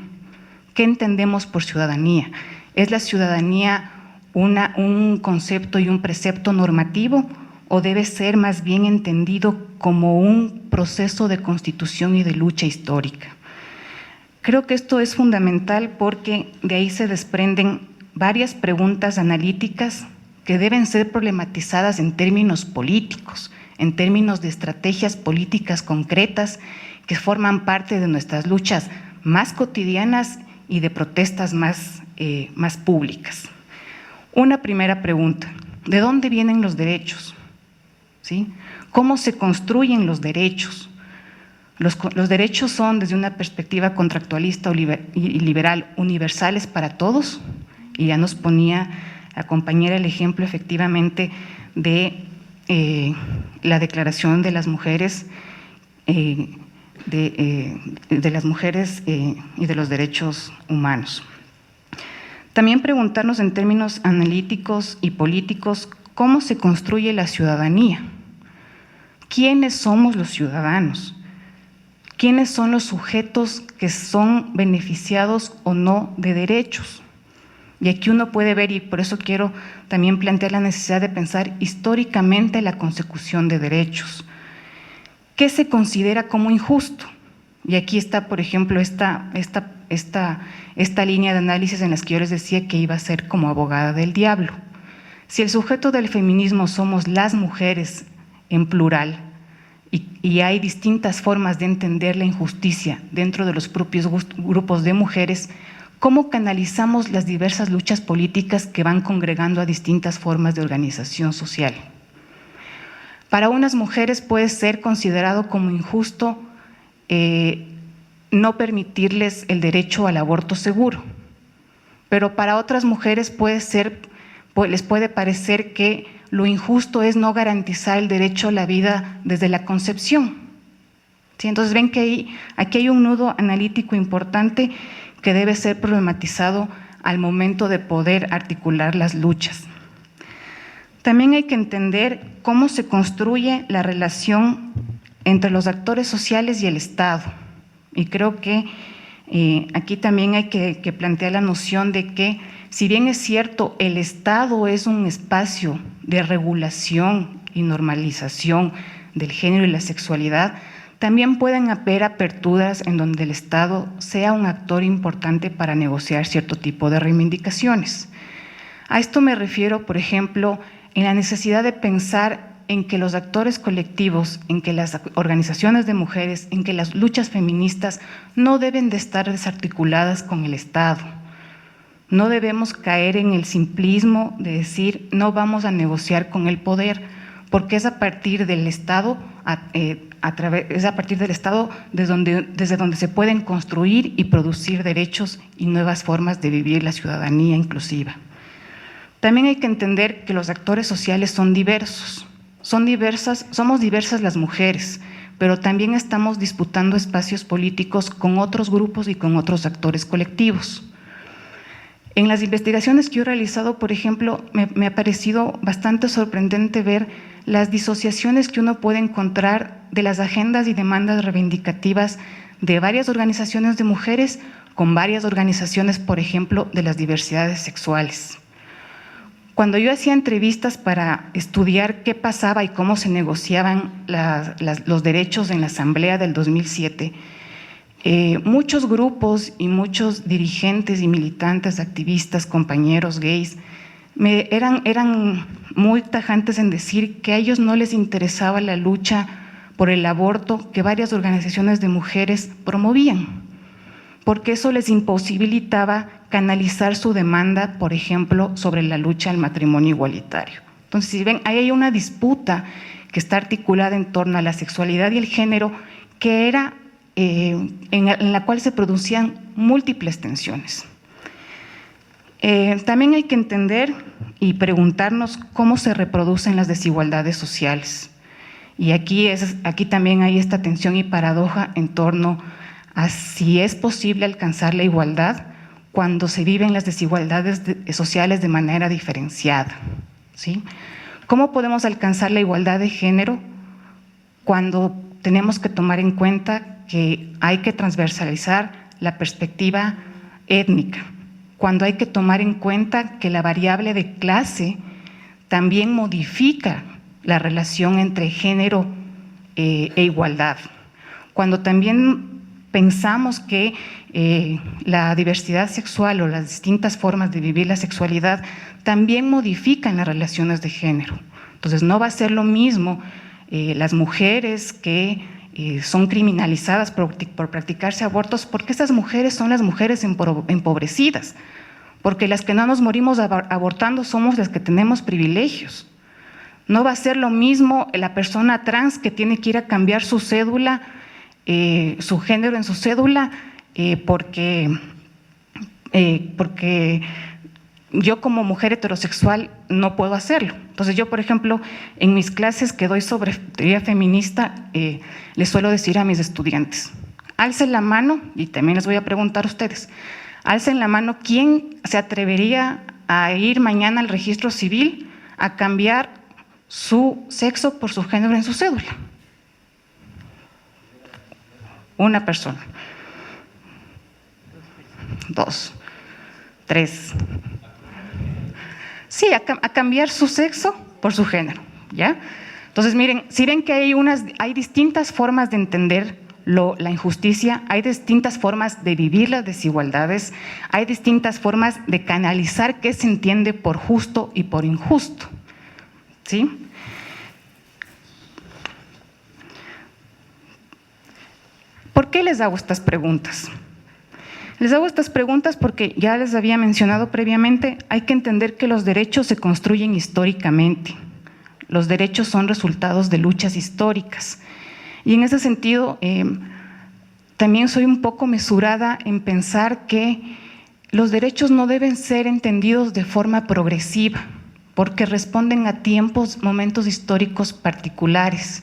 ¿Qué entendemos por ciudadanía? ¿Es la ciudadanía un concepto y un precepto normativo o debe ser más bien entendido como un proceso de constitución y de lucha histórica? Creo que esto es fundamental porque de ahí se desprenden varias preguntas analíticas que deben ser problematizadas en términos políticos, en términos de estrategias políticas concretas que forman parte de nuestras luchas más cotidianas y de protestas más públicas. Una primera pregunta: ¿de dónde vienen los derechos? ¿Sí? ¿Cómo se construyen los derechos? Los derechos son, desde una perspectiva contractualista y liberal, universales para todos, y ya nos ponía la compañera el ejemplo efectivamente de la Declaración de las Mujeres, de las mujeres y de los derechos humanos. También preguntarnos en términos analíticos y políticos cómo se construye la ciudadanía. ¿Quiénes somos los ciudadanos? ¿Quiénes son los sujetos que son beneficiados o no de derechos? Y aquí uno puede ver, y por eso quiero también plantear la necesidad de pensar históricamente la consecución de derechos. ¿Qué se considera como injusto? Y aquí está, por ejemplo, esta línea de análisis en las que yo les decía que iba a ser como abogada del diablo. Si el sujeto del feminismo somos las mujeres en plural, y hay distintas formas de entender la injusticia dentro de los propios grupos de mujeres, ¿cómo canalizamos las diversas luchas políticas que van congregando a distintas formas de organización social? Para unas mujeres puede ser considerado como injusto no permitirles el derecho al aborto seguro, pero para otras mujeres les puede parecer que lo injusto es no garantizar el derecho a la vida desde la concepción. ¿Sí? Entonces ven que aquí hay un nudo analítico importante que debe ser problematizado al momento de poder articular las luchas. También hay que entender cómo se construye la relación entre los actores sociales y el Estado. Y creo que aquí también hay que plantear la noción de que, si bien es cierto, el Estado es un espacio de regulación y normalización del género y la sexualidad, también pueden haber aperturas en donde el Estado sea un actor importante para negociar cierto tipo de reivindicaciones. A esto me refiero, por ejemplo, en la necesidad de pensar en que los actores colectivos, en que las organizaciones de mujeres, en que las luchas feministas no deben de estar desarticuladas con el Estado. No debemos caer en el simplismo de decir no vamos a negociar con el poder, porque es a partir del Estado, es a partir del Estado desde donde se pueden construir y producir derechos y nuevas formas de vivir la ciudadanía inclusiva. También hay que entender que los actores sociales son diversos, somos diversas las mujeres, pero también estamos disputando espacios políticos con otros grupos y con otros actores colectivos. En las investigaciones que yo he realizado, por ejemplo, me ha parecido bastante sorprendente ver las disociaciones que uno puede encontrar de las agendas y demandas reivindicativas de varias organizaciones de mujeres con varias organizaciones, por ejemplo, de las diversidades sexuales. Cuando yo hacía entrevistas para estudiar qué pasaba y cómo se negociaban los derechos en la Asamblea del 2007, muchos grupos y muchos dirigentes y militantes, activistas, compañeros gays, eran muy tajantes en decir que a ellos no les interesaba la lucha por el aborto que varias organizaciones de mujeres promovían, porque eso les imposibilitaba canalizar su demanda, por ejemplo, sobre la lucha al matrimonio igualitario. Entonces, si ven, ahí hay una disputa que está articulada en torno a la sexualidad y el género, que era en la cual se producían múltiples tensiones. También hay que entender y preguntarnos cómo se reproducen las desigualdades sociales. Y aquí también hay esta tensión y paradoja en torno a si es posible alcanzar la igualdad cuando se viven las desigualdades sociales de manera diferenciada, ¿sí? ¿Cómo podemos alcanzar la igualdad de género cuando tenemos que tomar en cuenta que hay que transversalizar la perspectiva étnica, cuando hay que tomar en cuenta que la variable de clase también modifica la relación entre género e igualdad, cuando también pensamos que la diversidad sexual o las distintas formas de vivir la sexualidad también modifican las relaciones de género? Entonces, no va a ser lo mismo las mujeres que son criminalizadas por practicarse abortos, porque esas mujeres son las mujeres empobrecidas, porque las que no nos morimos abortando somos las que tenemos privilegios. No va a ser lo mismo la persona trans que tiene que ir a cambiar su cédula, su género en su cédula, porque yo como mujer heterosexual no puedo hacerlo. Entonces yo, por ejemplo, en mis clases que doy sobre teoría feminista, les suelo decir a mis estudiantes, alcen la mano, y también les voy a preguntar a ustedes, alcen la mano, ¿quién se atrevería a ir mañana al registro civil a cambiar su sexo por su género en su cédula? Una persona, 2, 3. Sí, a cambiar su sexo por su género, ¿ya? Entonces, miren, si ven que hay distintas formas de entender la injusticia, hay distintas formas de vivir las desigualdades, hay distintas formas de canalizar qué se entiende por justo y por injusto, ¿sí? ¿Por qué les hago estas preguntas? Les hago estas preguntas porque ya les había mencionado previamente, hay que entender que los derechos se construyen históricamente. Los derechos son resultados de luchas históricas. Y en ese sentido, también soy un poco mesurada en pensar que los derechos no deben ser entendidos de forma progresiva, porque responden a tiempos, momentos históricos particulares.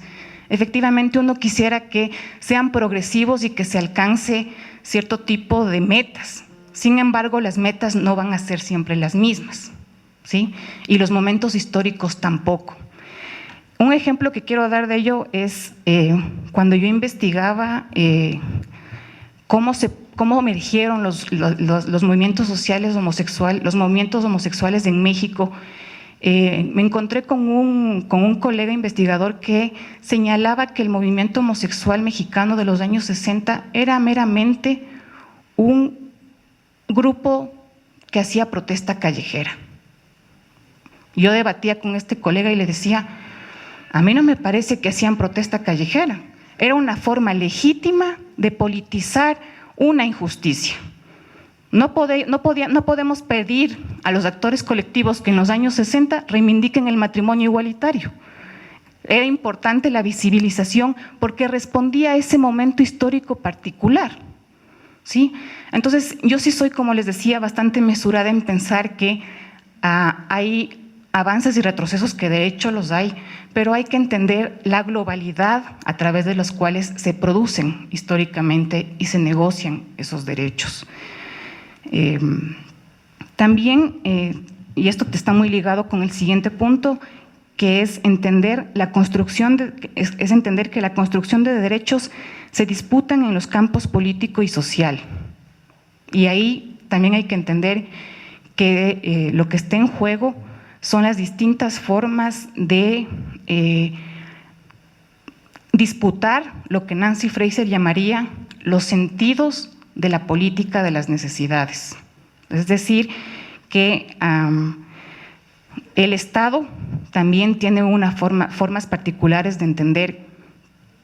Efectivamente, uno quisiera que sean progresivos y que se alcance cierto tipo de metas. Sin embargo, las metas no van a ser siempre las mismas, ¿sí? Y los momentos históricos tampoco. Un ejemplo que quiero dar de ello es cuando yo investigaba cómo emergieron los movimientos sociales homosexuales, los movimientos homosexuales en México. Me encontré con un colega investigador que señalaba que el movimiento homosexual mexicano de los años 60 era meramente un grupo que hacía protesta callejera. Yo debatía con este colega y le decía, A mí no me parece que hacían protesta callejera, era una forma legítima de politizar una injusticia. No podemos pedir a los actores colectivos que en los años 60 reivindiquen el matrimonio igualitario. Era importante la visibilización porque respondía a ese momento histórico particular, ¿sí? Entonces, yo sí soy, como les decía, bastante mesurada en pensar que hay avances y retrocesos, que de hecho los hay, pero hay que entender la globalidad a través de los cuales se producen históricamente y se negocian esos derechos. También, y esto está muy ligado con el siguiente punto, que es entender la construcción es entender que la construcción de derechos se disputan en los campos político y social. Y ahí también hay que entender que lo que está en juego son las distintas formas de disputar lo que Nancy Fraser llamaría los sentidos de la política de las necesidades. Es decir, que el Estado también tiene formas particulares de entender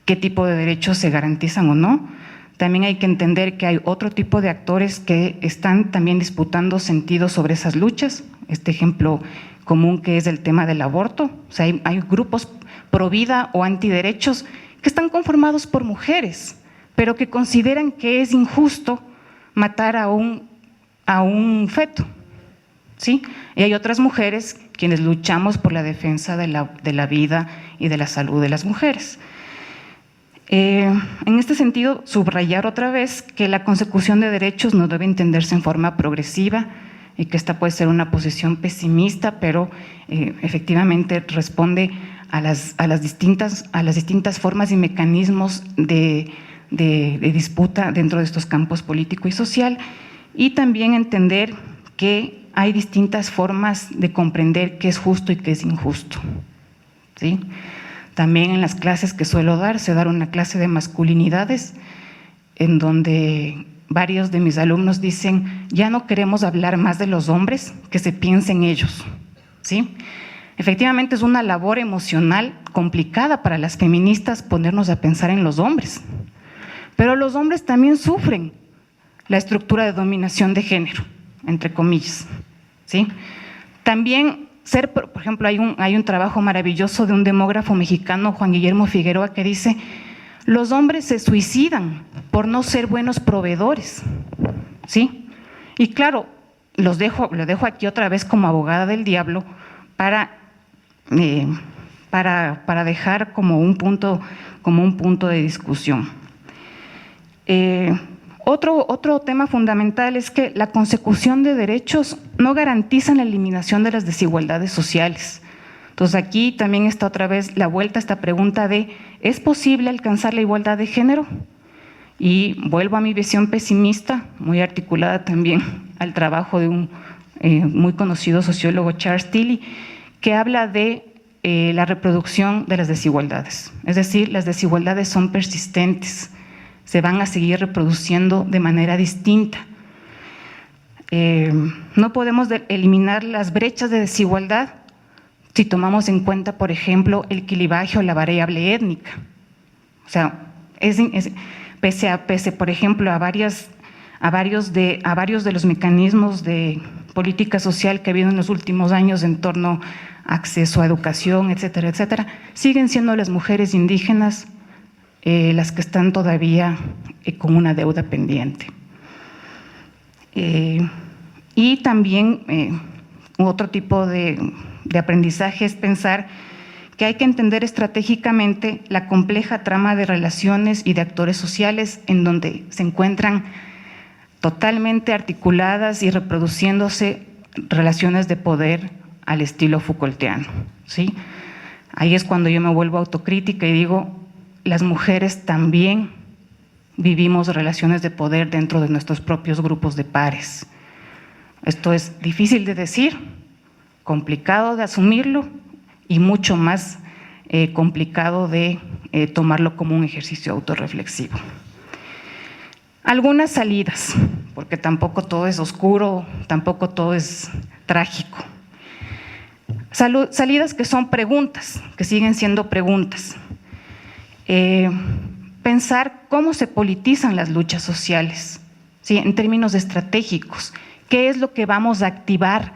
qué tipo de derechos se garantizan o no. También hay que entender que hay otro tipo de actores que están también disputando sentido sobre esas luchas. Este ejemplo común que es el tema del aborto. O sea, hay grupos pro vida o antiderechos que están conformados por mujeres, pero que consideran que es injusto matar a un feto, ¿sí? Y hay otras mujeres quienes luchamos por la defensa de la vida y de la salud de las mujeres. En este sentido, subrayar otra vez que la consecución de derechos no debe entenderse en forma progresiva y que esta puede ser una posición pesimista, pero efectivamente responde a las distintas formas y mecanismos de disputa dentro de estos campos político y social, y también entender que hay distintas formas de comprender qué es justo y qué es injusto, ¿sí? También en las clases que suelo dar, sé dar una clase de masculinidades, en donde varios de mis alumnos dicen, ya no queremos hablar más de los hombres, que se piense en ellos, ¿sí? Efectivamente es una labor emocional complicada para las feministas ponernos a pensar en los hombres, pero los hombres también sufren la estructura de dominación de género, entre comillas, ¿sí? También por ejemplo, hay un trabajo maravilloso de un demógrafo mexicano, Juan Guillermo Figueroa, que dice, los hombres se suicidan por no ser buenos proveedores, ¿sí? Y claro, lo dejo aquí otra vez como abogada del diablo para dejar como un punto de discusión. Otro tema fundamental es que la consecución de derechos no garantiza la eliminación de las desigualdades sociales. Entonces aquí también está otra vez la vuelta a esta pregunta de ¿es posible alcanzar la igualdad de género? Y vuelvo a mi visión pesimista, muy articulada también al trabajo de un muy conocido sociólogo, Charles Tilly, que habla de la reproducción de las desigualdades. Es decir, las desigualdades son persistentes, se van a seguir reproduciendo de manera distinta. No podemos eliminar las brechas de desigualdad si tomamos en cuenta, por ejemplo, el clivaje o la variable étnica. O sea, pese por ejemplo, a varios de los mecanismos de política social que ha habido en los últimos años en torno a acceso a educación, etcétera, etcétera, siguen siendo las mujeres indígenas las que están todavía con una deuda pendiente. Y también otro tipo de aprendizaje es pensar que hay que entender estratégicamente la compleja trama de relaciones y de actores sociales en donde se encuentran totalmente articuladas y reproduciéndose relaciones de poder al estilo Foucaultiano, ¿sí? Ahí es cuando yo me vuelvo autocrítica y digo, las mujeres también vivimos relaciones de poder dentro de nuestros propios grupos de pares. Esto es difícil de decir, complicado de asumirlo y mucho más complicado de tomarlo como un ejercicio autorreflexivo. Algunas salidas, porque tampoco todo es oscuro, tampoco todo es trágico. Salidas que son preguntas, que siguen siendo preguntas. Pensar cómo se politizan las luchas sociales, ¿sí? En términos estratégicos. ¿Qué es lo que vamos a activar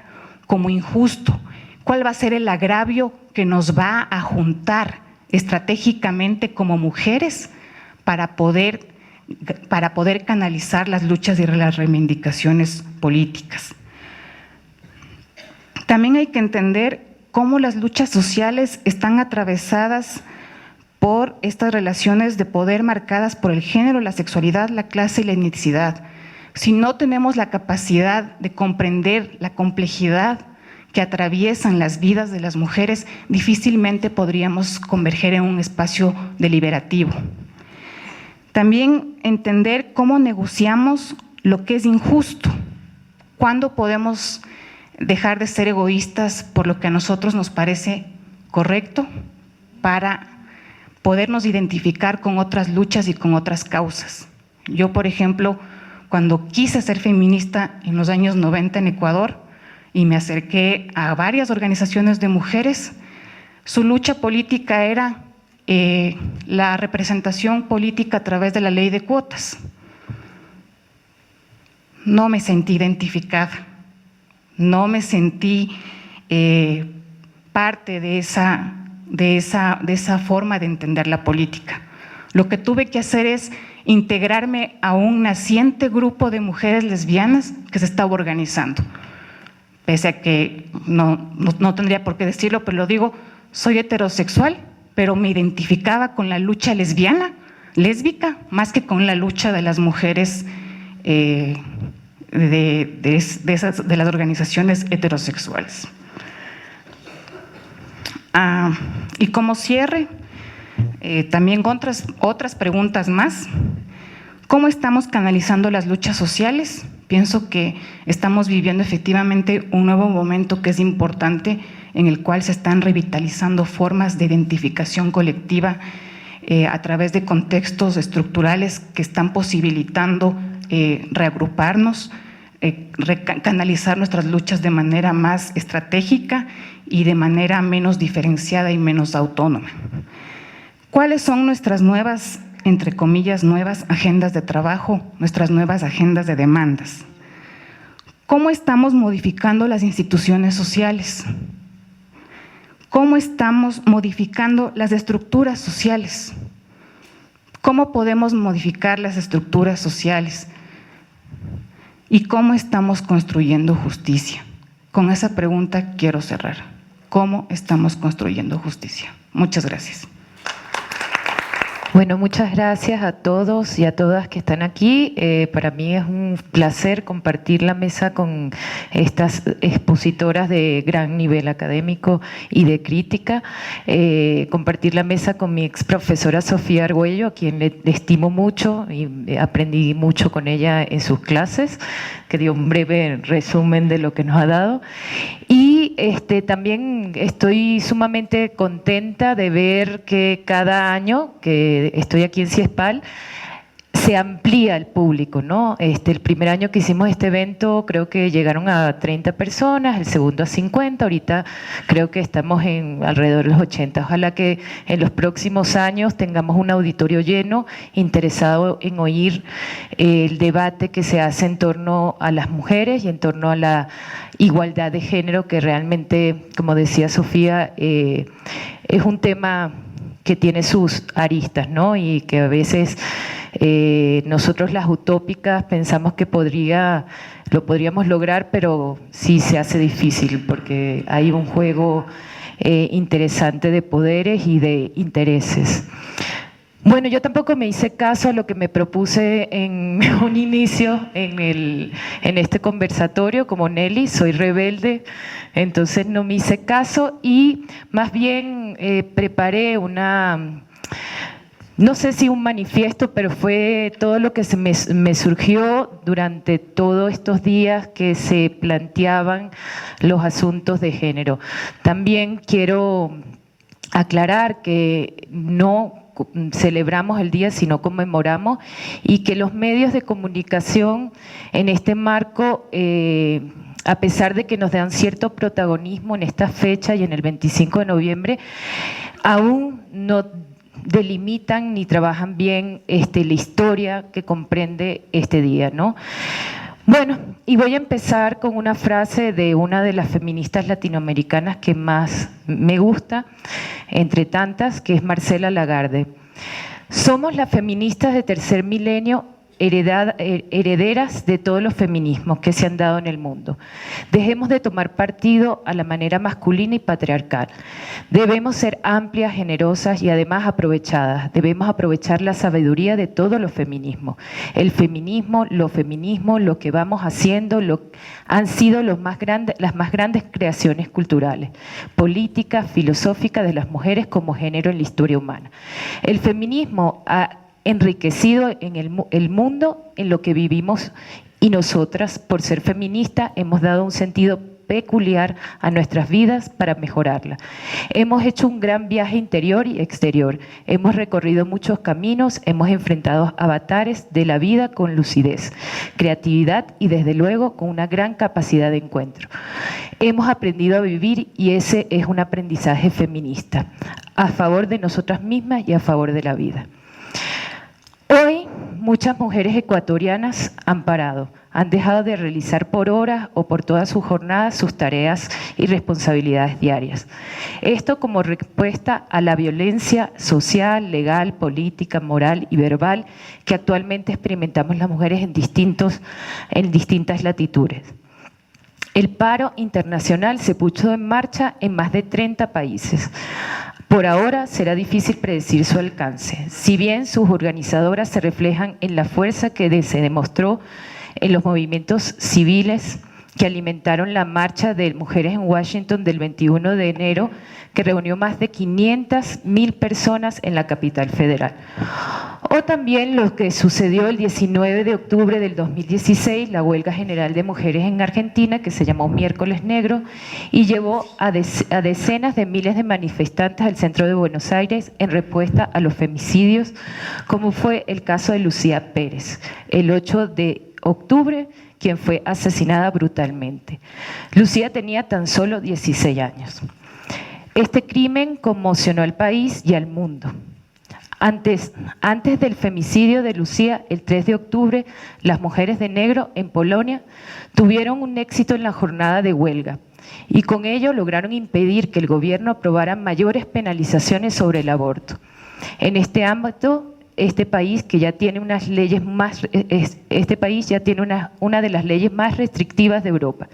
como injusto? ¿Cuál va a ser el agravio que nos va a juntar estratégicamente como mujeres para poder canalizar las luchas y las reivindicaciones políticas? También hay que entender cómo las luchas sociales están atravesadas por estas relaciones de poder marcadas por el género, la sexualidad, la clase y la etnicidad. Si no tenemos la capacidad de comprender la complejidad que atraviesan las vidas de las mujeres, difícilmente podríamos converger en un espacio deliberativo. También entender cómo negociamos lo que es injusto, cuándo podemos dejar de ser egoístas por lo que a nosotros nos parece correcto para podernos identificar con otras luchas y con otras causas. Yo, por ejemplo, cuando quise ser feminista en los años 90 en Ecuador y me acerqué a varias organizaciones de mujeres, su lucha política era la representación política a través de la ley de cuotas. No me sentí identificada, no me sentí parte de esa forma de entender la política. Lo que tuve que hacer es integrarme a un naciente grupo de mujeres lesbianas que se estaba organizando. Pese a que no tendría por qué decirlo, pero lo digo, soy heterosexual, pero me identificaba con la lucha lésbica, más que con la lucha de las mujeres de las organizaciones heterosexuales. Y como cierre, también otras preguntas más. ¿Cómo estamos canalizando las luchas sociales? Pienso que estamos viviendo efectivamente un nuevo momento que es importante, en el cual se están revitalizando formas de identificación colectiva a través de contextos estructurales que están posibilitando reagruparnos, canalizar nuestras luchas de manera más estratégica y de manera menos diferenciada y menos autónoma. ¿Cuáles son nuestras nuevas, entre comillas, nuevas agendas de trabajo, nuestras nuevas agendas de demandas? ¿Cómo estamos modificando las instituciones sociales? ¿Cómo estamos modificando las estructuras sociales? ¿Cómo podemos modificar las estructuras sociales? ¿Y cómo estamos construyendo justicia? Con esa pregunta quiero cerrar. ¿Cómo estamos construyendo justicia? Muchas gracias. Bueno, muchas gracias a todos y a todas que están aquí. Para mí es un placer compartir la mesa con estas expositoras de gran nivel académico y de crítica. Compartir la mesa con mi ex profesora Sofía Argüello, a quien le estimo mucho y aprendí mucho con ella en sus clases, que dio un breve resumen de lo que nos ha dado. Y también estoy sumamente contenta de ver que cada año que estoy aquí en CIESPAL se amplía el público, ¿no? El primer año que hicimos este evento creo que llegaron a 30 personas, el segundo a 50, ahorita creo que estamos en alrededor de los 80. Ojalá que en los próximos años tengamos un auditorio lleno, interesado en oír el debate que se hace en torno a las mujeres y en torno a la igualdad de género, que realmente, como decía Sofía, es un tema que tiene sus aristas, ¿no? Y que a veces nosotros las utópicas pensamos que lo podríamos lograr, pero sí se hace difícil porque hay un juego interesante de poderes y de intereses. Bueno, yo tampoco me hice caso a lo que me propuse en un inicio en este conversatorio, como Nelly, soy rebelde, entonces no me hice caso y más bien preparé no sé si un manifiesto, pero fue todo lo que me surgió durante todos estos días que se planteaban los asuntos de género. También quiero aclarar que no celebramos el día, sino conmemoramos, y que los medios de comunicación en este marco a pesar de que nos dan cierto protagonismo en esta fecha y en el 25 de noviembre, aún no delimitan ni trabajan bien la historia que comprende este día, ¿no? Bueno, y voy a empezar con una frase de una de las feministas latinoamericanas que más me gusta, entre tantas, que es Marcela Lagarde. Somos las feministas de tercer milenio herederas de todos los feminismos que se han dado en el mundo. Dejemos de tomar partido a la manera masculina y patriarcal. Debemos ser amplias, generosas y además aprovechadas. Debemos aprovechar la sabiduría de todos los feminismos. El feminismo, lo que vamos haciendo, han sido las más grandes creaciones culturales, políticas, filosóficas de las mujeres como género en la historia humana. El feminismo ha enriquecido en el mundo en lo que vivimos, y nosotras, por ser feministas, hemos dado un sentido peculiar a nuestras vidas para mejorarla. Hemos hecho un gran viaje interior y exterior, hemos recorrido muchos caminos, hemos enfrentado avatares de la vida con lucidez, creatividad y desde luego con una gran capacidad de encuentro. Hemos aprendido a vivir y ese es un aprendizaje feminista, a favor de nosotras mismas y a favor de la vida. Hoy muchas mujeres ecuatorianas han parado, han dejado de realizar por horas o por todas sus jornadas sus tareas y responsabilidades diarias. Esto como respuesta a la violencia social, legal, política, moral y verbal que actualmente experimentamos las mujeres en distintas latitudes. El paro internacional se puso en marcha en más de 30 países. Por ahora será difícil predecir su alcance, si bien sus organizadoras se reflejan en la fuerza que se demostró en los movimientos civiles que alimentaron la marcha de mujeres en Washington del 21 de enero, que reunió más de 500.000 personas en la capital federal. O también lo que sucedió el 19 de octubre del 2016, la huelga general de mujeres en Argentina, que se llamó Miércoles Negro, y llevó a decenas de miles de manifestantes al centro de Buenos Aires en respuesta a los femicidios, como fue el caso de Lucía Pérez, el 8 de octubre, quien fue asesinada brutalmente. Lucía tenía tan solo 16 años. Este crimen conmocionó al país y al mundo. Antes del femicidio de Lucía, el 3 de octubre, las mujeres de negro en Polonia tuvieron un éxito en la jornada de huelga y con ello lograron impedir que el gobierno aprobara mayores penalizaciones sobre el aborto. En este ámbito, este país ya tiene una de las leyes más restrictivas de Europa.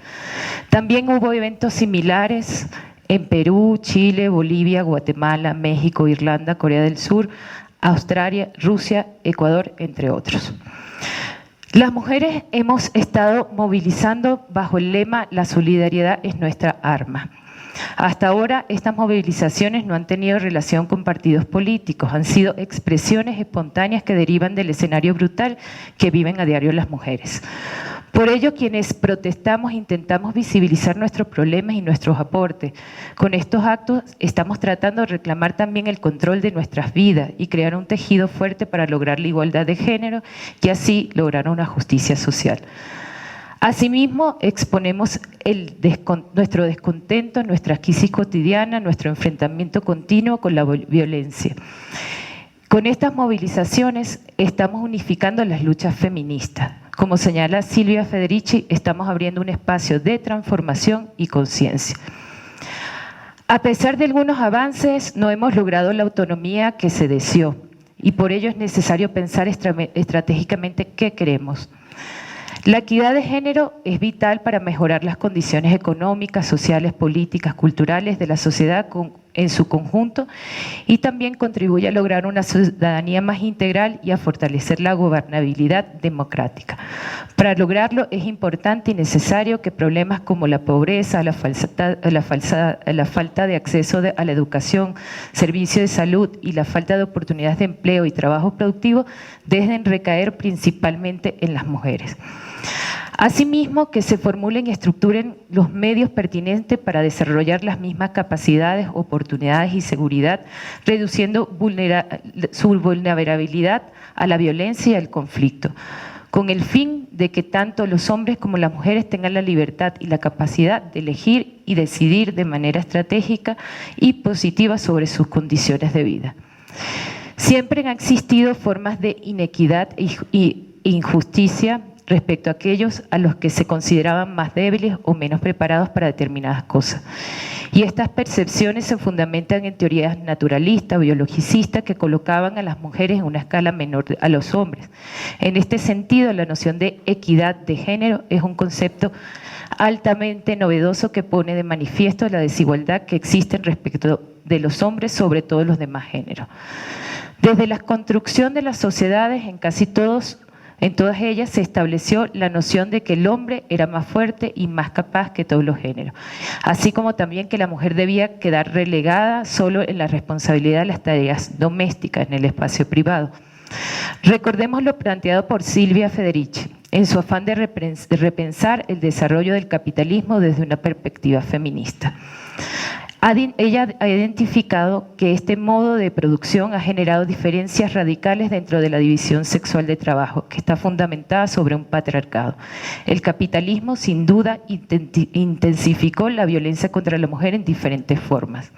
También hubo eventos similares en Perú, Chile, Bolivia, Guatemala, México, Irlanda, Corea del Sur, Australia, Rusia, Ecuador, entre otros. Las mujeres hemos estado movilizando bajo el lema "La solidaridad es nuestra arma". Hasta ahora, estas movilizaciones no han tenido relación con partidos políticos, han sido expresiones espontáneas que derivan del escenario brutal que viven a diario las mujeres. Por ello, quienes protestamos intentamos visibilizar nuestros problemas y nuestros aportes. Con estos actos estamos tratando de reclamar también el control de nuestras vidas y crear un tejido fuerte para lograr la igualdad de género y así lograr una justicia social. Asimismo, exponemos nuestro descontento, nuestra crisis cotidiana, nuestro enfrentamiento continuo con la violencia. Con estas movilizaciones estamos unificando las luchas feministas. Como señala Silvia Federici, estamos abriendo un espacio de transformación y conciencia. A pesar de algunos avances, no hemos logrado la autonomía que se deseó y por ello es necesario pensar estratégicamente qué queremos. La equidad de género es vital para mejorar las condiciones económicas, sociales, políticas, culturales de la sociedad en su conjunto y también contribuye a lograr una ciudadanía más integral y a fortalecer la gobernabilidad democrática. Para lograrlo es importante y necesario que problemas como la pobreza, la falta de acceso a la educación, servicios de salud y la falta de oportunidades de empleo y trabajo productivo dejen recaer principalmente en las mujeres. Asimismo, que se formulen y estructuren los medios pertinentes para desarrollar las mismas capacidades, oportunidades y seguridad, reduciendo su vulnerabilidad a la violencia y al conflicto, con el fin de que tanto los hombres como las mujeres tengan la libertad y la capacidad de elegir y decidir de manera estratégica y positiva sobre sus condiciones de vida. Siempre han existido formas de inequidad e injusticia respecto a aquellos a los que se consideraban más débiles o menos preparados para determinadas cosas. Y estas percepciones se fundamentan en teorías naturalistas, biologicistas, que colocaban a las mujeres en una escala menor a los hombres. En este sentido, la noción de equidad de género es un concepto altamente novedoso que pone de manifiesto la desigualdad que existe respecto de los hombres sobre todos los demás géneros. Desde la construcción de las sociedades, en todas ellas se estableció la noción de que el hombre era más fuerte y más capaz que todos los géneros, así como también que la mujer debía quedar relegada solo en la responsabilidad de las tareas domésticas en el espacio privado. Recordemos lo planteado por Silvia Federici en su afán de repensar el desarrollo del capitalismo desde una perspectiva feminista. Ella ha identificado que este modo de producción ha generado diferencias radicales dentro de la división sexual de trabajo, que está fundamentada sobre un patriarcado. El capitalismo, sin duda, intensificó la violencia contra la mujer en diferentes formas.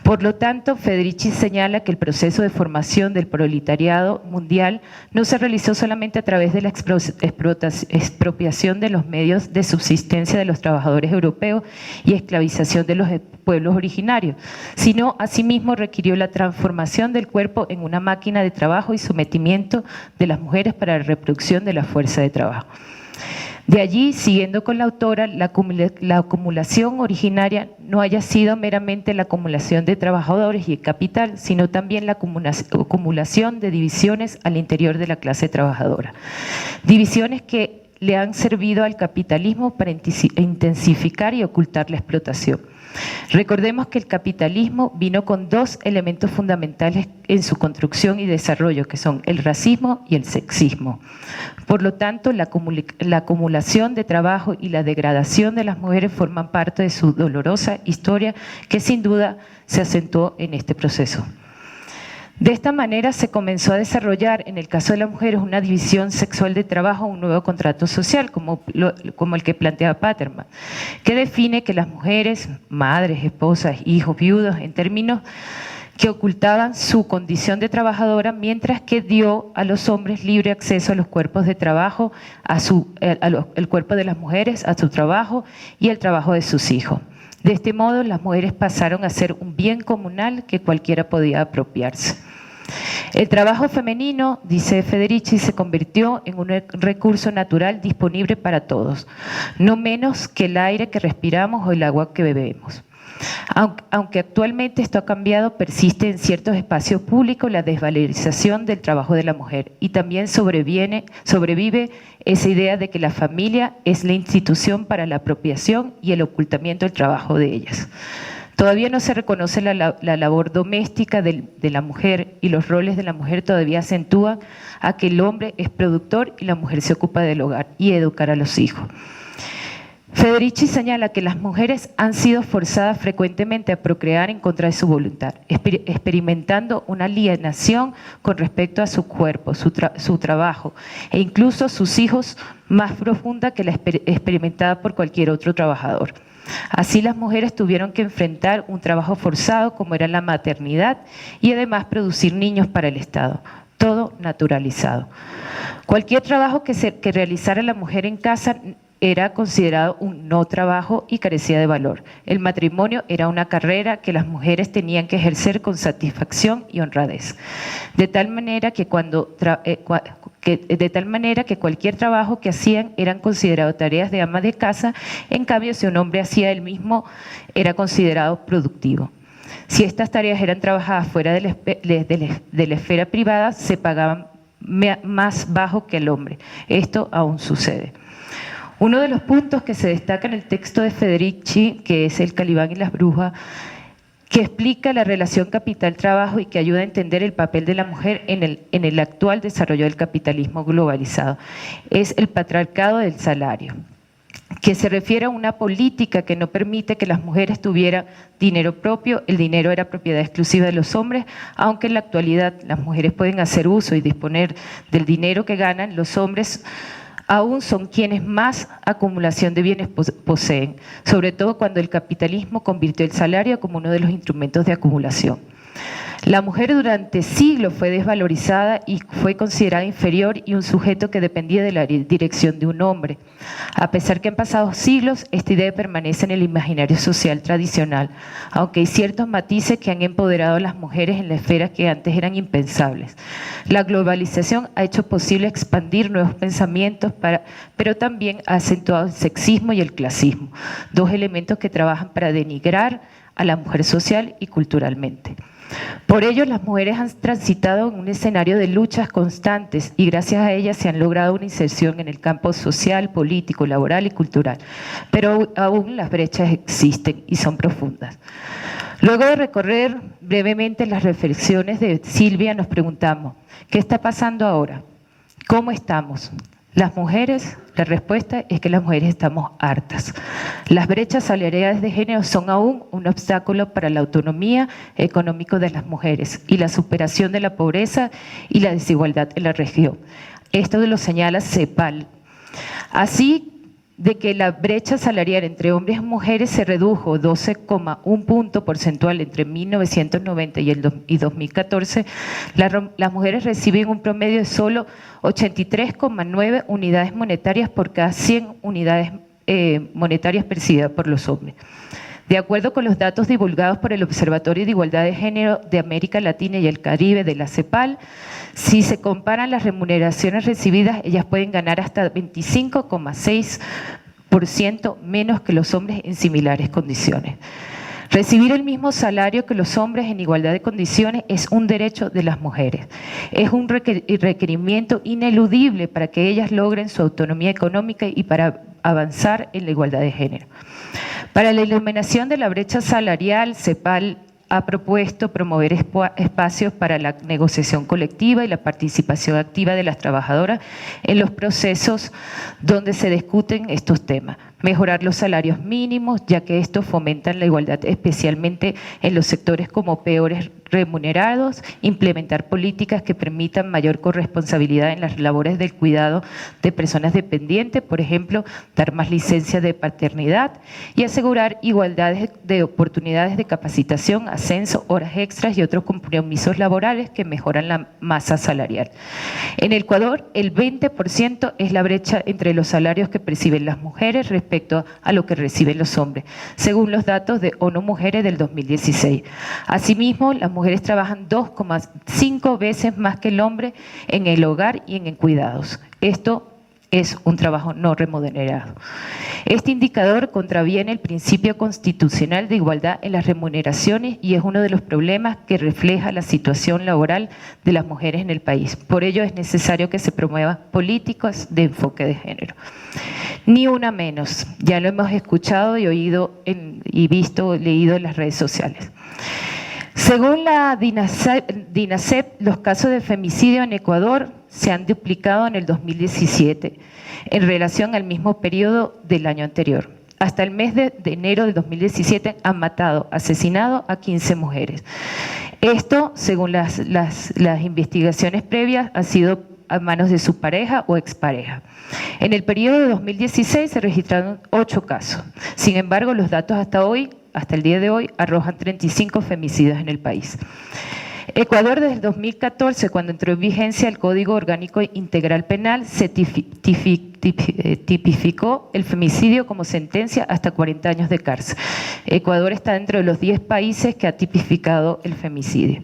Por lo tanto, Federici señala que el proceso de formación del proletariado mundial no se realizó solamente a través de la expropiación de los medios de subsistencia de los trabajadores europeos y esclavización de los pueblos originarios, sino asimismo requirió la transformación del cuerpo en una máquina de trabajo y sometimiento de las mujeres para la reproducción de la fuerza de trabajo. De allí, siguiendo con la autora, la acumulación originaria no haya sido meramente la acumulación de trabajadores y capital, sino también la acumulación de divisiones al interior de la clase trabajadora. Divisiones que le han servido al capitalismo para intensificar y ocultar la explotación. Recordemos que el capitalismo vino con dos elementos fundamentales en su construcción y desarrollo, que son el racismo y el sexismo. Por lo tanto, la acumulación de trabajo y la degradación de las mujeres forman parte de su dolorosa historia, que sin duda se acentuó en este proceso. De esta manera se comenzó a desarrollar, en el caso de las mujeres, una división sexual de trabajo, un nuevo contrato social, como el que plantea Paterman, que define que las mujeres, madres, esposas, hijos, viudos, en términos que ocultaban su condición de trabajadora, mientras que dio a los hombres libre acceso a los cuerpos de trabajo, el cuerpo de las mujeres, a su trabajo y el trabajo de sus hijos. De este modo, las mujeres pasaron a ser un bien comunal que cualquiera podía apropiarse. El trabajo femenino, dice Federici, se convirtió en un recurso natural disponible para todos, no menos que el aire que respiramos o el agua que bebemos. Aunque actualmente esto ha cambiado, persiste en ciertos espacios públicos la desvalorización del trabajo de la mujer, y también sobrevive esa idea de que la familia es la institución para la apropiación y el ocultamiento del trabajo de ellas. Todavía no se reconoce la labor doméstica de la mujer, y los roles de la mujer todavía acentúan a que el hombre es productor y la mujer se ocupa del hogar y educar a los hijos. Federici señala que las mujeres han sido forzadas frecuentemente a procrear en contra de su voluntad, experimentando una alienación con respecto a su cuerpo, su trabajo e incluso sus hijos, más profunda que la experimentada por cualquier otro trabajador. Así, las mujeres tuvieron que enfrentar un trabajo forzado como era la maternidad y además producir niños para el Estado, todo naturalizado. Cualquier trabajo que realizara la mujer en casa era considerado un no trabajo y carecía de valor. El matrimonio era una carrera que las mujeres tenían que ejercer con satisfacción y honradez, de tal manera que cualquier trabajo que hacían eran considerados tareas de ama de casa. En cambio, si un hombre hacía el mismo, era considerado productivo. Si estas tareas eran trabajadas fuera de la esfera privada, se pagaban más bajo que el hombre. Esto aún sucede. Uno de los puntos que se destaca en el texto de Federici, que es el Calibán y las brujas, que explica la relación capital-trabajo y que ayuda a entender el papel de la mujer en el actual desarrollo del capitalismo globalizado, es el patriarcado del salario, que se refiere a una política que no permite que las mujeres tuvieran dinero propio. El dinero era propiedad exclusiva de los hombres, aunque en la actualidad las mujeres pueden hacer uso y disponer del dinero que ganan. Los hombres aún son quienes más acumulación de bienes poseen, sobre todo cuando el capitalismo convirtió el salario como uno de los instrumentos de acumulación. La mujer durante siglos fue desvalorizada y fue considerada inferior y un sujeto que dependía de la dirección de un hombre. A pesar que han pasado siglos, esta idea permanece en el imaginario social tradicional, aunque hay ciertos matices que han empoderado a las mujeres en la esfera que antes eran impensables. La globalización ha hecho posible expandir nuevos pensamientos, pero también ha acentuado el sexismo y el clasismo, dos elementos que trabajan para denigrar a la mujer social y culturalmente. Por ello, las mujeres han transitado en un escenario de luchas constantes y gracias a ellas se han logrado una inserción en el campo social, político, laboral y cultural. Pero aún las brechas existen y son profundas. Luego de recorrer brevemente las reflexiones de Silvia, nos preguntamos, ¿qué está pasando ahora? ¿Cómo estamos? Las mujeres, la respuesta es que las mujeres estamos hartas. Las brechas salariales de género son aún un obstáculo para la autonomía económica de las mujeres y la superación de la pobreza y la desigualdad en la región. Esto lo señala CEPAL. Así de que la brecha salarial entre hombres y mujeres se redujo 12,1 punto porcentual entre 1990 y 2014, las mujeres reciben un promedio de solo 83,9 unidades monetarias por cada 100 unidades monetarias percibidas por los hombres. De acuerdo con los datos divulgados por el Observatorio de Igualdad de Género de América Latina y el Caribe de la CEPAL, si se comparan las remuneraciones recibidas, ellas pueden ganar hasta 25,6% menos que los hombres en similares condiciones. Recibir el mismo salario que los hombres en igualdad de condiciones es un derecho de las mujeres. Es un requerimiento ineludible para que ellas logren su autonomía económica y para avanzar en la igualdad de género. Para la eliminación de la brecha salarial, CEPAL ha propuesto promover espacios para la negociación colectiva y la participación activa de las trabajadoras en los procesos donde se discuten estos temas. Mejorar los salarios mínimos, ya que estos fomentan la igualdad, especialmente en los sectores como peores remunerados, implementar políticas que permitan mayor corresponsabilidad en las labores del cuidado de personas dependientes, por ejemplo, dar más licencias de paternidad y asegurar igualdad de oportunidades de capacitación, ascenso, horas extras y otros compromisos laborales que mejoran la masa salarial. En Ecuador, el 20% es la brecha entre los salarios que perciben las mujeres respecto a lo que reciben los hombres, según los datos de ONU Mujeres del 2016. Asimismo, las mujeres trabajan 2,5 veces más que el hombre en el hogar y en cuidados. Esto es un trabajo no remunerado. Este indicador contraviene el principio constitucional de igualdad en las remuneraciones y es uno de los problemas que refleja la situación laboral de las mujeres en el país. Por ello es necesario que se promuevan políticas de enfoque de género. Ni una menos, ya lo hemos escuchado y oído leído en las redes sociales. Según la DINASEP, los casos de femicidio en Ecuador se han duplicado en el 2017 en relación al mismo periodo del año anterior. Hasta el mes de enero del 2017 han asesinado a 15 mujeres. Esto, según las investigaciones previas, ha sido a manos de su pareja o expareja. En el periodo de 2016 se registraron 8 casos. Sin embargo, los datos hasta el día de hoy, arrojan 35 femicidios en el país. Ecuador, desde el 2014, cuando entró en vigencia el Código Orgánico Integral Penal, se tipificó el femicidio como sentencia hasta 40 años de cárcel. Ecuador está dentro de los 10 países que ha tipificado el femicidio.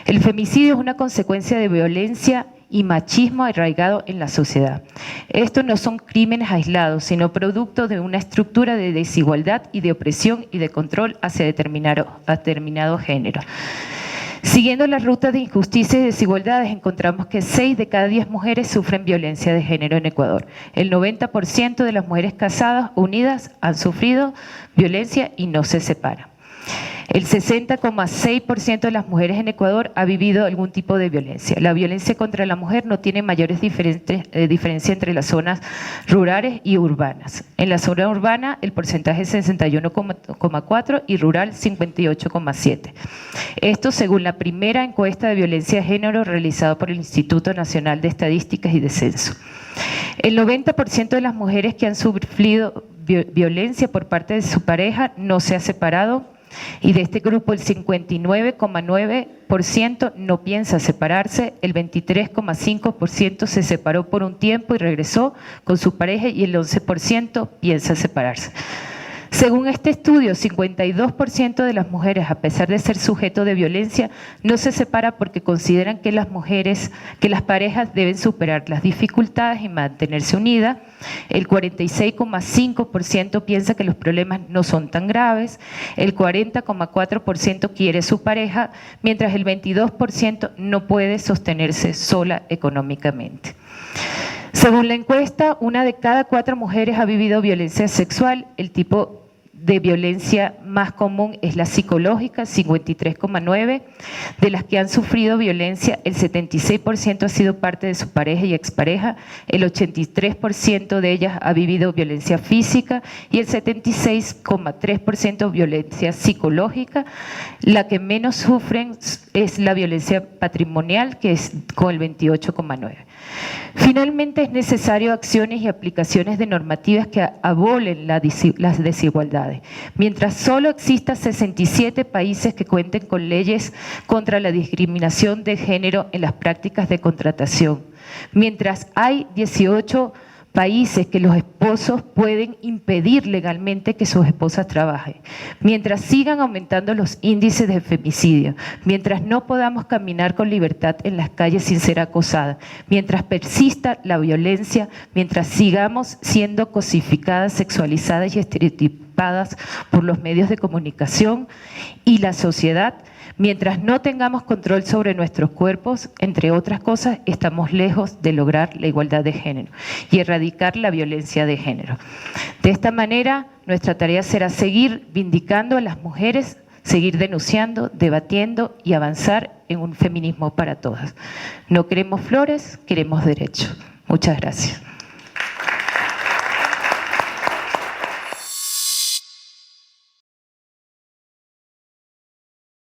El femicidio es una consecuencia de violencia y machismo arraigado en la sociedad. Estos no son crímenes aislados, sino producto de una estructura de desigualdad y de opresión y de control hacia determinado género. Siguiendo la ruta de injusticias y desigualdades, encontramos que 6 de cada 10 mujeres sufren violencia de género en Ecuador. El 90% de las mujeres casadas unidas han sufrido violencia y no se separan. El 60,6% de las mujeres en Ecuador ha vivido algún tipo de violencia. La violencia contra la mujer no tiene mayores diferencias entre las zonas rurales y urbanas. En la zona urbana el porcentaje es 61,4% y rural 58,7%. Esto según la primera encuesta de violencia de género realizada por el Instituto Nacional de Estadísticas y de Censo. El 90% de las mujeres que han sufrido violencia por parte de su pareja no se ha separado, y de este grupo el 59,9% no piensa separarse, el 23,5% se separó por un tiempo y regresó con su pareja, y el 11% piensa separarse. Según este estudio, 52% de las mujeres, a pesar de ser sujeto de violencia, no se separa porque consideran que las parejas deben superar las dificultades y mantenerse unidas. El 46,5% piensa que los problemas no son tan graves, el 40,4% quiere su pareja, mientras el 22% no puede sostenerse sola económicamente. Según la encuesta, 1 de cada 4 mujeres ha vivido violencia sexual. El tipo de violencia más común es la psicológica, 53,9%. De las que han sufrido violencia, el 76% ha sido parte de su pareja y expareja, el 83% de ellas ha vivido violencia física y el 76,3% violencia psicológica. La que menos sufren es la violencia patrimonial, que es con el 28,9%. Finalmente, es necesario acciones y aplicaciones de normativas que abolen las desigualdades. Mientras solo exista 67 países que cuenten con leyes contra la discriminación de género en las prácticas de contratación, mientras hay 18 países que los esposos pueden impedir legalmente que sus esposas trabajen, mientras sigan aumentando los índices de femicidio, mientras no podamos caminar con libertad en las calles sin ser acosadas, mientras persista la violencia, mientras sigamos siendo cosificadas, sexualizadas y estereotipadas por los medios de comunicación y la sociedad, mientras no tengamos control sobre nuestros cuerpos, entre otras cosas, estamos lejos de lograr la igualdad de género y erradicar la violencia de género. De esta manera, nuestra tarea será seguir vindicando a las mujeres, seguir denunciando, debatiendo y avanzar en un feminismo para todas. No queremos flores, queremos derechos. Muchas gracias.